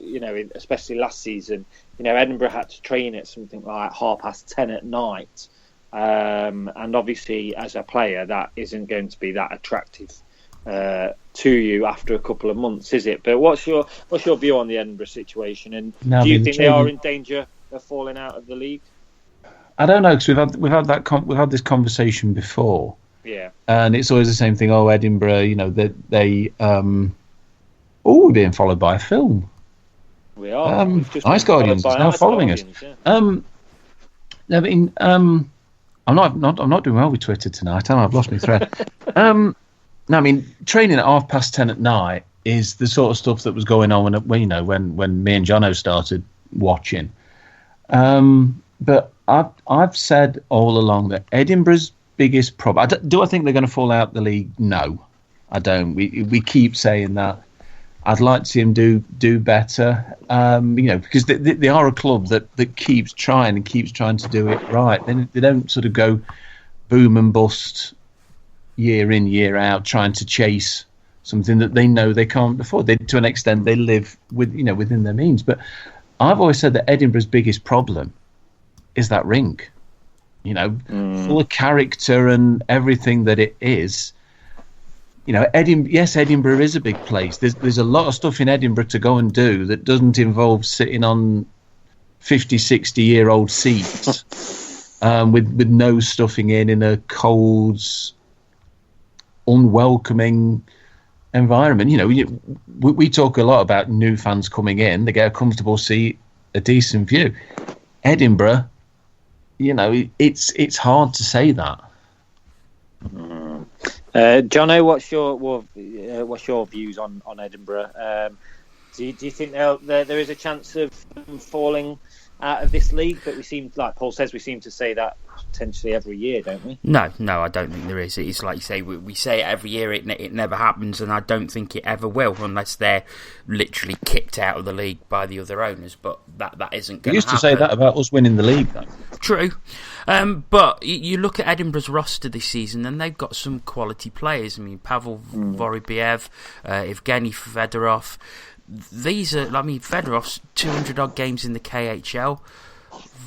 especially last season, Edinburgh had to train at something like 10:30 at night, and obviously as a player that isn't going to be that attractive to you after a couple of months, is it? But what's your view on the Edinburgh situation, and do you think they are in danger of falling out of the league? I don't know, because we've had this conversation before. Yeah, and it's always the same thing. Oh, Edinburgh, we're being followed by a film. We are. Ice Guardians is now following us. Yeah. I'm not doing well with Twitter tonight. I've lost my thread. Training at 10:30 at night is the sort of stuff that was going on when me and Jono started watching. But I've said all along that Edinburgh's biggest problem. Do I think they're going to fall out the league? No, I don't. We keep saying that. I'd like to see them do better. Because they are a club that keeps trying to do it right. They don't sort of go boom and bust year in, year out, trying to chase something that they know they can't afford. To an extent, they live within their means. But I've always said that Edinburgh's biggest problem is that rink. Full of character and everything that it is. Edinburgh is a big place. There's a lot of stuff in Edinburgh to go and do that doesn't involve sitting on 50, 60-year-old seats with no stuffing in a cold, unwelcoming environment. We talk a lot about new fans coming in. They get a comfortable seat, a decent view. Edinburgh, it's hard to say that. Jono, what's your views on Edinburgh? Do you think there is a chance of them falling out of this league? But we seem, like Paul says, we seem to say that potentially every year, don't we? No, I don't think there is. It's like you say, we say it every year. It never happens, and I don't think it ever will, unless they're literally kicked out of the league by the other owners. But that isn't going to happen. You used to say that about us winning the league, though. True. But you look at Edinburgh's roster this season, and they've got some quality players. Pavel Vorobiev, Evgeny Fedorov. These are, Fedorov's 200-odd games in the KHL.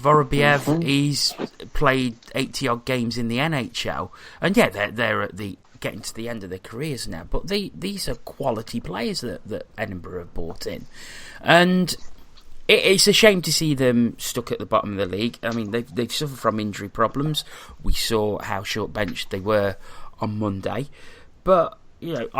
Vorobiev, he's played 80-odd games in the NHL. And yeah, they're at getting to the end of their careers now. But these are quality players that Edinburgh have bought in. And It's a shame to see them stuck at the bottom of the league. I mean, they've suffered from injury problems. We saw how short benched they were on Monday, but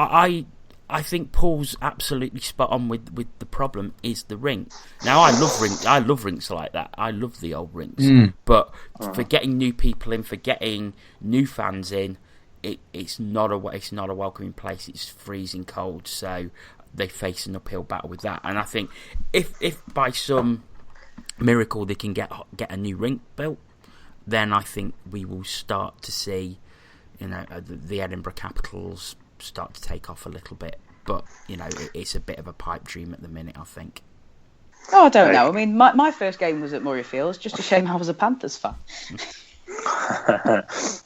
I think Paul's absolutely spot on with the problem is the rink. Now I love rinks like that. I love the old rinks, but for getting new people in, for getting new fans in, it's not a welcoming place. It's freezing cold, so they face an uphill battle with that. And I think if by some miracle they can get a new rink built, then I think we will start to see, the Edinburgh Capitals start to take off a little bit. But it's a bit of a pipe dream at the minute, I think. Oh, I don't know. I mean, my first game was at Murrayfield. It's just a shame I was a Panthers fan.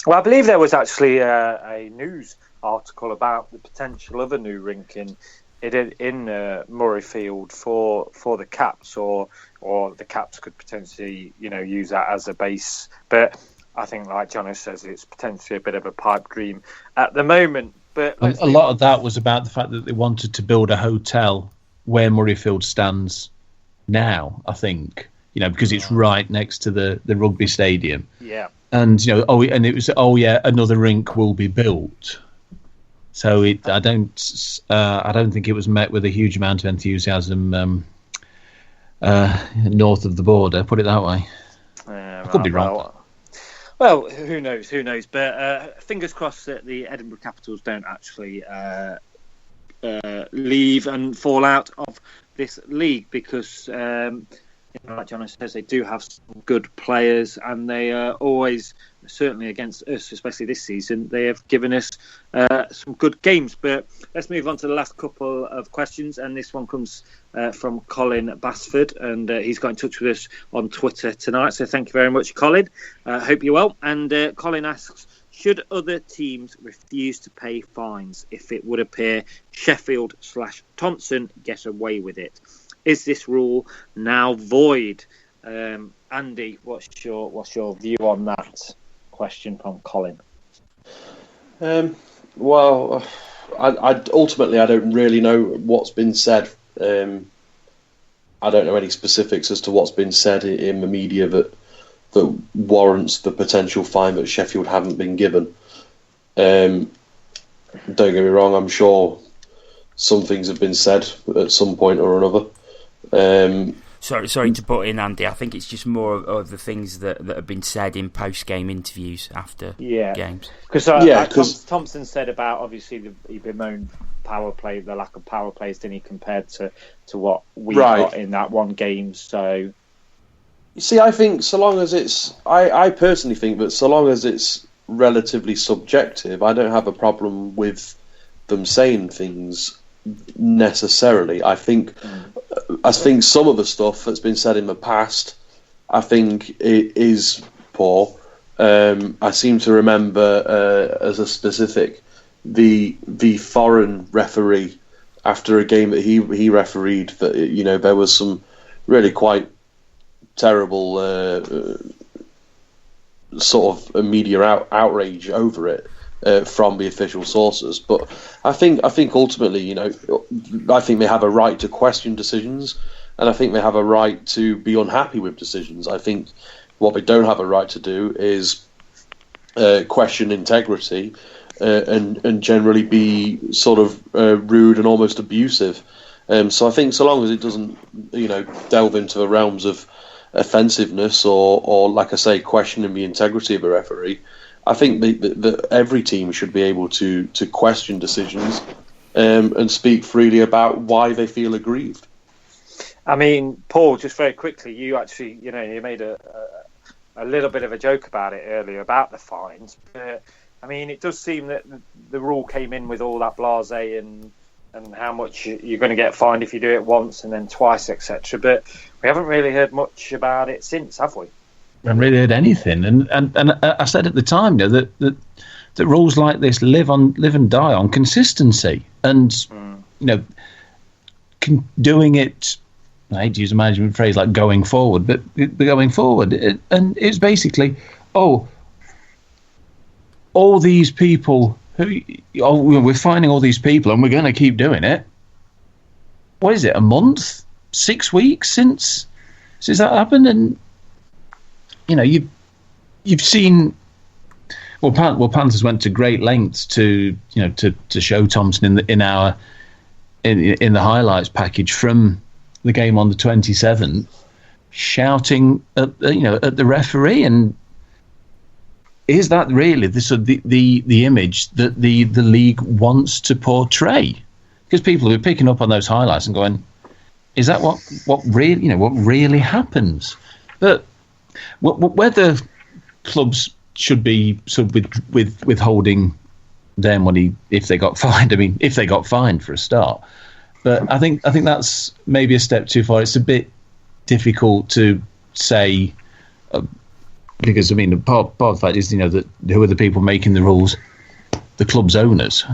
Well, I believe there was actually a news article about the potential of a new rink in Murrayfield for the Caps, or the Caps could potentially use that as a base. But I think, like Jono says, it's potentially a bit of a pipe dream at the moment. But a lot of that was about the fact that they wanted to build a hotel where Murrayfield stands now, I think, because it's right next to the rugby stadium. Yeah. And it was another rink will be built. So I don't think it was met with a huge amount of enthusiasm north of the border. Put it that way. I could be wrong. Well, who knows? But fingers crossed that the Edinburgh Capitals don't actually leave and fall out of this league, because, like Jono says, they do have some good players, and they are always, certainly against us, especially this season, they have given us some good games. But let's move on to the last couple of questions, and this one comes from Colin Basford, and he's got in touch with us on Twitter tonight, so thank you very much, Colin. Hope you're well. And Colin asks, should other teams refuse to pay fines if it would appear Sheffield/Thompson get away with it? Is this rule now void? Andy, what's your view on that question from Colin? Well, I ultimately I don't really know what's been said. I don't know any specifics as to what's been said in the media that warrants the potential fine that Sheffield haven't been given. Don't get me wrong, I'm sure some things have been said at some point or another. Sorry to butt in, Andy. I think it's just more of the things that have been said in post-game interviews after games. Because Thompson said about, obviously, he bemoaned power play, the lack of power plays, didn't he, compared to what we got in that one game. So, you see, I think so long as it's, I personally think that so long as it's relatively subjective, I don't have a problem with them saying things necessarily. I think some of the stuff that's been said in the past, I think it is poor. I seem to remember as a specific the foreign referee after a game that he refereed, that there was some really quite terrible sort of media outrage over it from the official sources. But I think ultimately, I think they have a right to question decisions, and I think they have a right to be unhappy with decisions. I think what they don't have a right to do is question integrity and generally be sort of rude and almost abusive. So I think so long as it doesn't, delve into the realms of offensiveness or like I say, questioning the integrity of a referee, I think that every team should be able to question decisions and speak freely about why they feel aggrieved. I mean, Paul, just very quickly, you actually, you made a little bit of a joke about it earlier about the fines. But, I mean, it does seem that the rule came in with all that blasé and how much you're going to get fined if you do it once and then twice, etc. But we haven't really heard much about it since, have we? I haven't really heard anything. And I said at the time, that rules like this live and die on consistency. And, doing it, I hate to use a management phrase like going forward, but going forward. And it's basically, all these people we're finding all these people and we're going to keep doing it. What is it, a month 6 weeks since that happened, and you've seen. Well, Panthers went to great lengths to show Thompson in the highlights package from the game on the 27th, shouting at the referee. And is that really the image that the league wants to portray? Because people are picking up on those highlights and going, is that what really happens? But whether clubs should be sort of withholding their money if they got fined. I mean, if they got fined for a start. But I think that's maybe a step too far. It's a bit difficult to say because I mean part of the fact is that who are the people making the rules? The club's owners.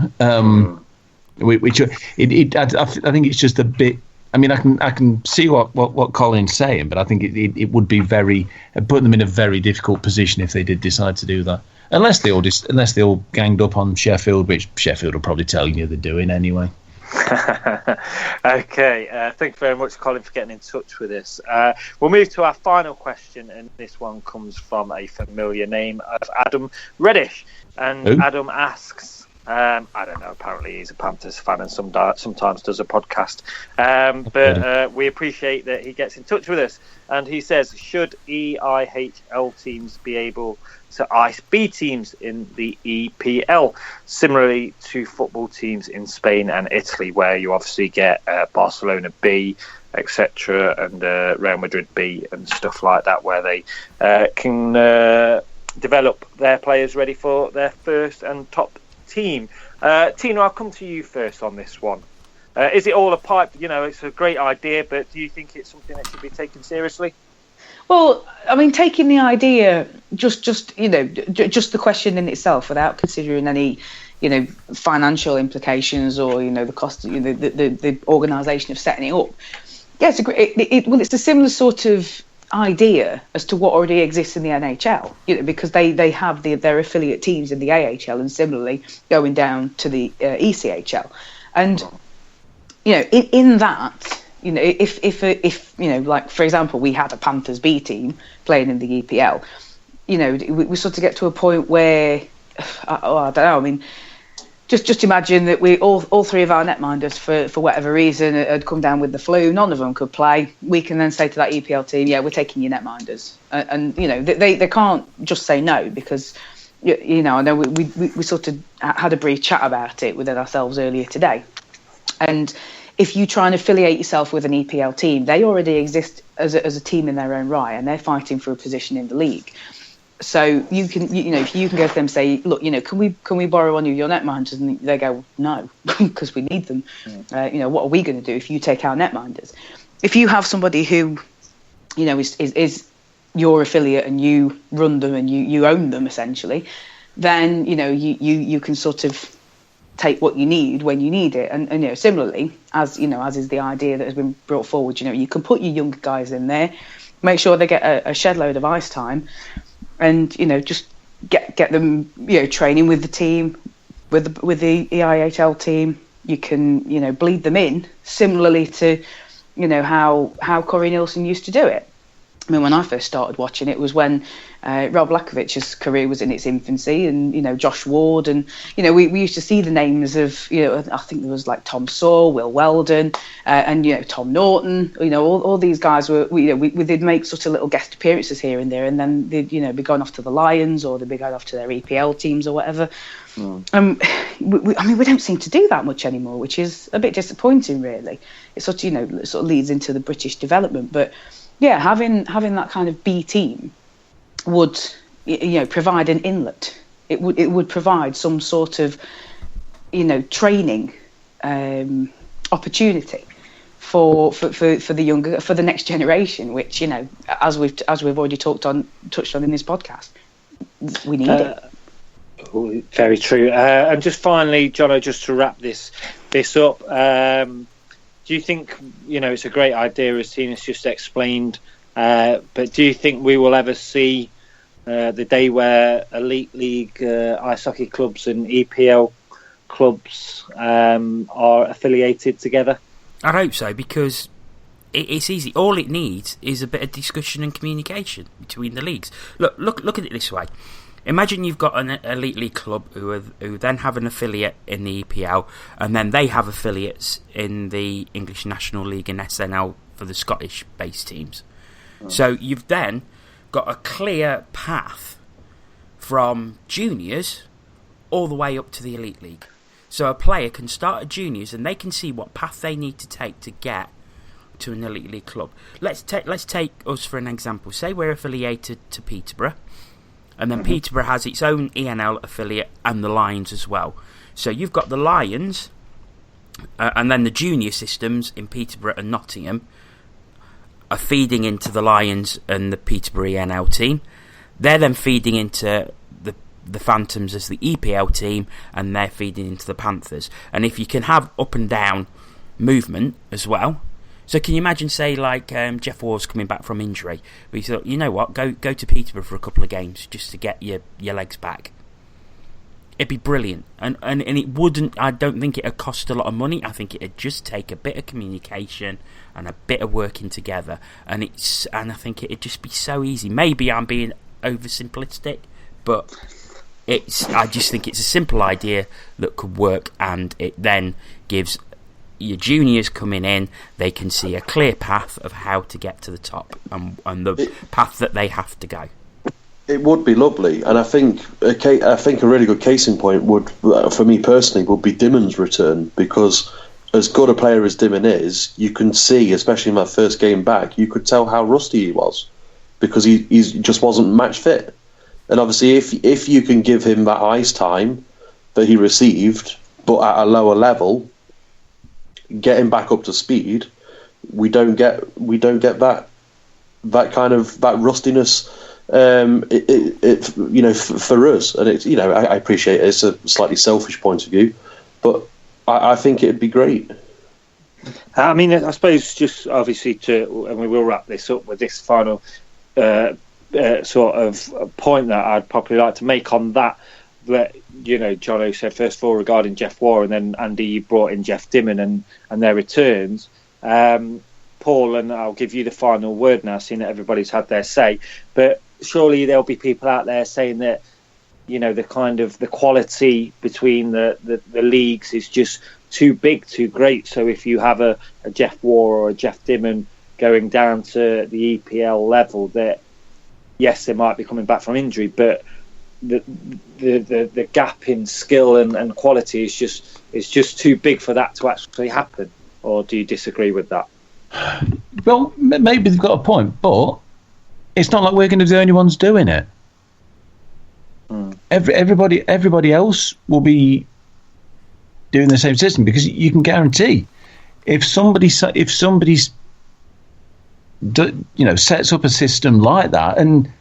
Which I think it's just a bit. I mean, I can see what Colin's saying, but I think it would be put them in a very difficult position if they did decide to do that. Unless they all ganged up on Sheffield, which Sheffield will probably tell you they're doing anyway. Okay, thank you very much, Colin, for getting in touch with us. We'll move to our final question, and this one comes from a familiar name of Adam Reddish. And Who? Adam asks, I don't know, apparently he's a Panthers fan and sometimes does a podcast. But we appreciate that he gets in touch with us. And he says, should EIHL teams be able to ice B teams in the EPL, similarly to football teams in Spain and Italy, where you obviously get Barcelona B, etc., and Real Madrid B and stuff like that, where they can develop their players ready for their first and top team. Tina, I'll come to you first on this one. Is it all a pipe? It's a great idea, but do you think it's something that should be taken seriously? Well, I mean, taking the idea, just the question in itself, without considering any, financial implications or the cost, the organisation of setting it up. Yes, it's a similar sort of idea as to what already exists in the NHL, because they have their affiliate teams in the AHL and similarly going down to the ECHL, and in that. If like for example, we had a Panthers B team playing in the EPL, we sort of get to a point where, I don't know. I mean, just imagine that we all three of our netminders for whatever reason had come down with the flu. None of them could play. We can then say to that EPL team, yeah, we're taking your netminders, and they can't just say no because I know we sort of had a brief chat about it within ourselves earlier today, and. If you try and affiliate yourself with an EPL team, they already exist as a team in their own right, and they're fighting for a position in the league. So you can, if you can go to them and say, look, can we borrow one of your netminders? And they go, no, because we need them. What are we going to do if you take our netminders? If you have somebody who, is your affiliate and you run them and you own them essentially, then you can sort of take what you need when you need it, and similarly as is the idea that has been brought forward. You can put your younger guys in there, make sure they get a shed load of ice time, and just get them training with the team, with the EIHL team. You can bleed them in similarly to how Corey Nielsen used to do it. I mean, when I first started watching it was when Rob Lakovich's career was in its infancy, and Josh Ward, and we used to see the names of I think there was like Tom Saw, Will Weldon, and Tom Norton. All these guys were they'd make sort of little guest appearances here and there, and then they'd be going off to the Lions or they'd be going off to their EPL teams or whatever. We don't seem to do that much anymore, which is a bit disappointing, really. It sort of leads into the British development, but. Yeah, having that kind of B team would provide an inlet. It would provide some sort of training opportunity for the next generation, which as we've already touched on in this podcast, we need it. Very true. And just finally, Jono, just to wrap this up. Do you think, it's a great idea, as Tina's just explained, but do you think we will ever see the day where Elite League ice hockey clubs and EPL clubs are affiliated together? I hope so, because it's easy. All it needs is a bit of discussion and communication between the leagues. Look at it this way. Imagine you've got an elite league club who then have an affiliate in the EPL, and then they have affiliates in the English National League and SNL for the Scottish-based teams. So you've then got a clear path from juniors all the way up to the elite league. So a player can start at juniors and they can see what path they need to take to get to an elite league club. Let's take us for an example. Say we're affiliated to Peterborough, and then Peterborough has its own ENL affiliate and the Lions as well. So you've got the Lions, and then the junior systems in Peterborough and Nottingham are feeding into the Lions and the Peterborough ENL team. They're then feeding into the Phantoms as the EPL team, and they're feeding into the Panthers. And if you can have up and down movement as well. So can you imagine, say, like Jeff Waugh's coming back from injury, but you thought, you know what, go to Peterborough for a couple of games just to get your legs back. It'd be brilliant, and it wouldn't. I don't think it'd cost a lot of money. I think it'd just take a bit of communication and a bit of working together, and I think it'd just be so easy. Maybe I'm being oversimplistic, but I just think it's a simple idea that could work, and it then gives your juniors coming in, they can see a clear path of how to get to the top and the path that they have to go. It would be lovely, and I think a really good case in point would, for me personally, would be Dimmon's return, because as good a player as Dimmon is, you can see, especially in that first game back, you could tell how rusty he was, because he just wasn't match fit. And obviously, if you can give him that ice time that he received, but at a lower level, get him back up to speed, we don't get that kind of that rustiness. For us, and it's, I appreciate it's a slightly selfish point of view, but I think it'd be great. I mean, I suppose just obviously and we will wrap this up with this final sort of point that I'd probably like to make on that. That Jono said first of all regarding Jeff Waugh, and then Andy, you brought in Jeff Dimmon and their returns. Paul, and I'll give you the final word now, seeing that everybody's had their say. But surely there'll be people out there saying that the kind of the quality between the leagues is just too big, too great. So if you have a Jeff Waugh or a Jeff Dimmon going down to the EPL level, that yes, they might be coming back from injury, but the gap in skill and quality is just too big for that to actually happen. Or do you disagree with that? Well, maybe they've got a point, but it's not like we're going to be the only ones doing it. Everybody else will be doing the same system, because you can guarantee if somebody sets up a system like that, and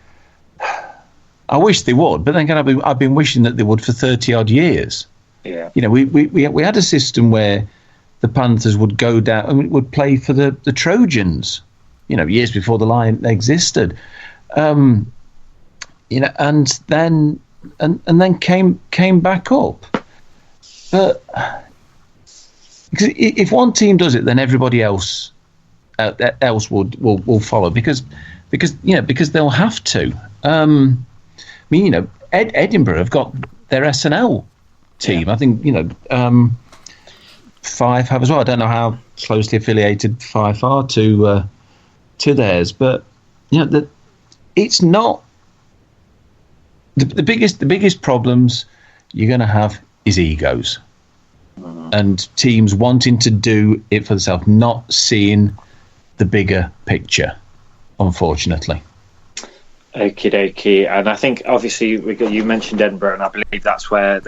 I wish they would, but then again, I've been wishing that they would for 30 odd years. Yeah. We had a system where the Panthers would go down and would play for the Trojans, years before the Lion existed, and then came back up. But because if one team does it, then everybody else will follow, because they'll have to. Edinburgh have got their SNL team. Yeah. I think Fife have as well. I don't know how closely affiliated Fife are to theirs, but it's not the biggest problems you're going to have is egos and teams wanting to do it for themselves, not seeing the bigger picture, unfortunately. Okie dokie. And I think obviously you mentioned Edinburgh, and I believe that's where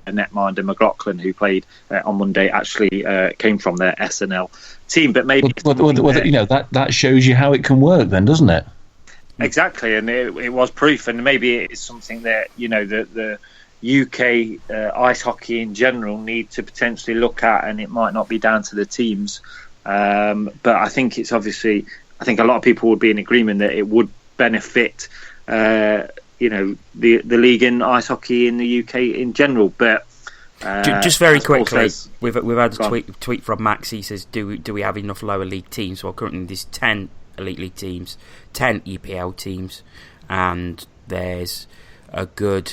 netminder McLaughlin, who played on Monday, actually came from their SNL team. But maybe that shows you how it can work, then, doesn't it? Exactly, and it was proof, and maybe it's something that the UK ice hockey in general need to potentially look at, and it might not be down to the teams, but I think it's obviously, I think a lot of people would be in agreement that it would benefit the league in ice hockey in the UK in general. But Just very quickly, we've had a tweet from Max. He says, "Do we have enough lower league teams?" Well, currently there's 10 elite league teams, 10 EPL teams, and there's a good,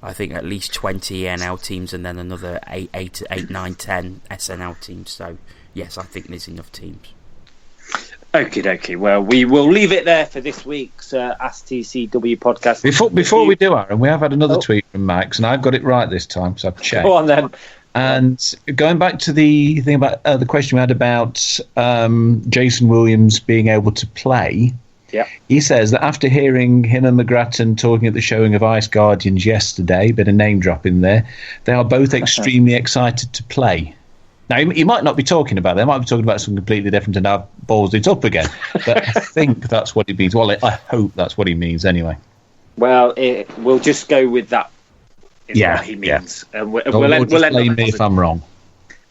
I think, at least 20 ENL teams, and then another 8, 9, 10 SNL teams. So yes, I think there's enough teams. Okie dokie. Well, we will leave it there for this week's Ask TCW podcast. Before we do, Aaron, we have had another tweet from Max, and I've got it right this time, so I've checked. Go on then. And going back to the thing about the question we had about Jason Williams being able to play, he says that after hearing him and McGrattan talking at the showing of Ice Guardians yesterday, bit of name drop in there, they are both extremely excited to play. Now, he might not be talking about that. He might be talking about something completely different and now balls it up again. But I think that's what he means. Well, I hope that's what he means anyway. Well, we'll just go with that. What he means. Yeah. And we'll just blame me if I'm wrong.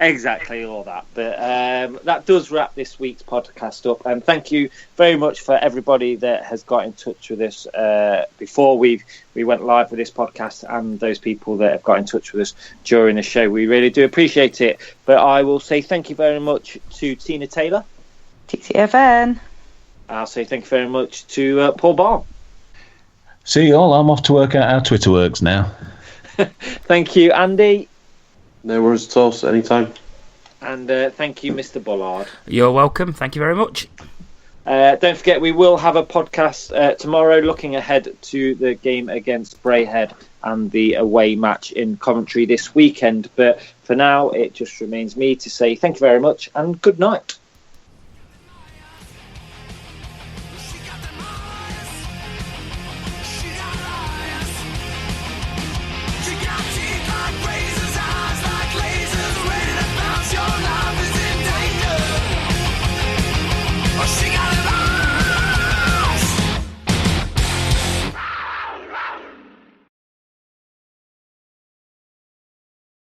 Exactly, all that. But that does wrap this week's podcast up. And thank you very much for everybody that has got in touch with us before we went live with this podcast, and those people that have got in touch with us during the show. We really do appreciate it. But I will say thank you very much to Tina Taylor. TTFN. I'll say thank you very much to Paul Balm. See you all. I'm off to work out how Twitter works now. Thank you, Andy. No worries at all, anytime. And thank you, Mr. Bullard. You're welcome. Thank you very much. Don't forget, we will have a podcast tomorrow looking ahead to the game against Braehead and the away match in Coventry this weekend. But for now, it just remains me to say thank you very much and good night.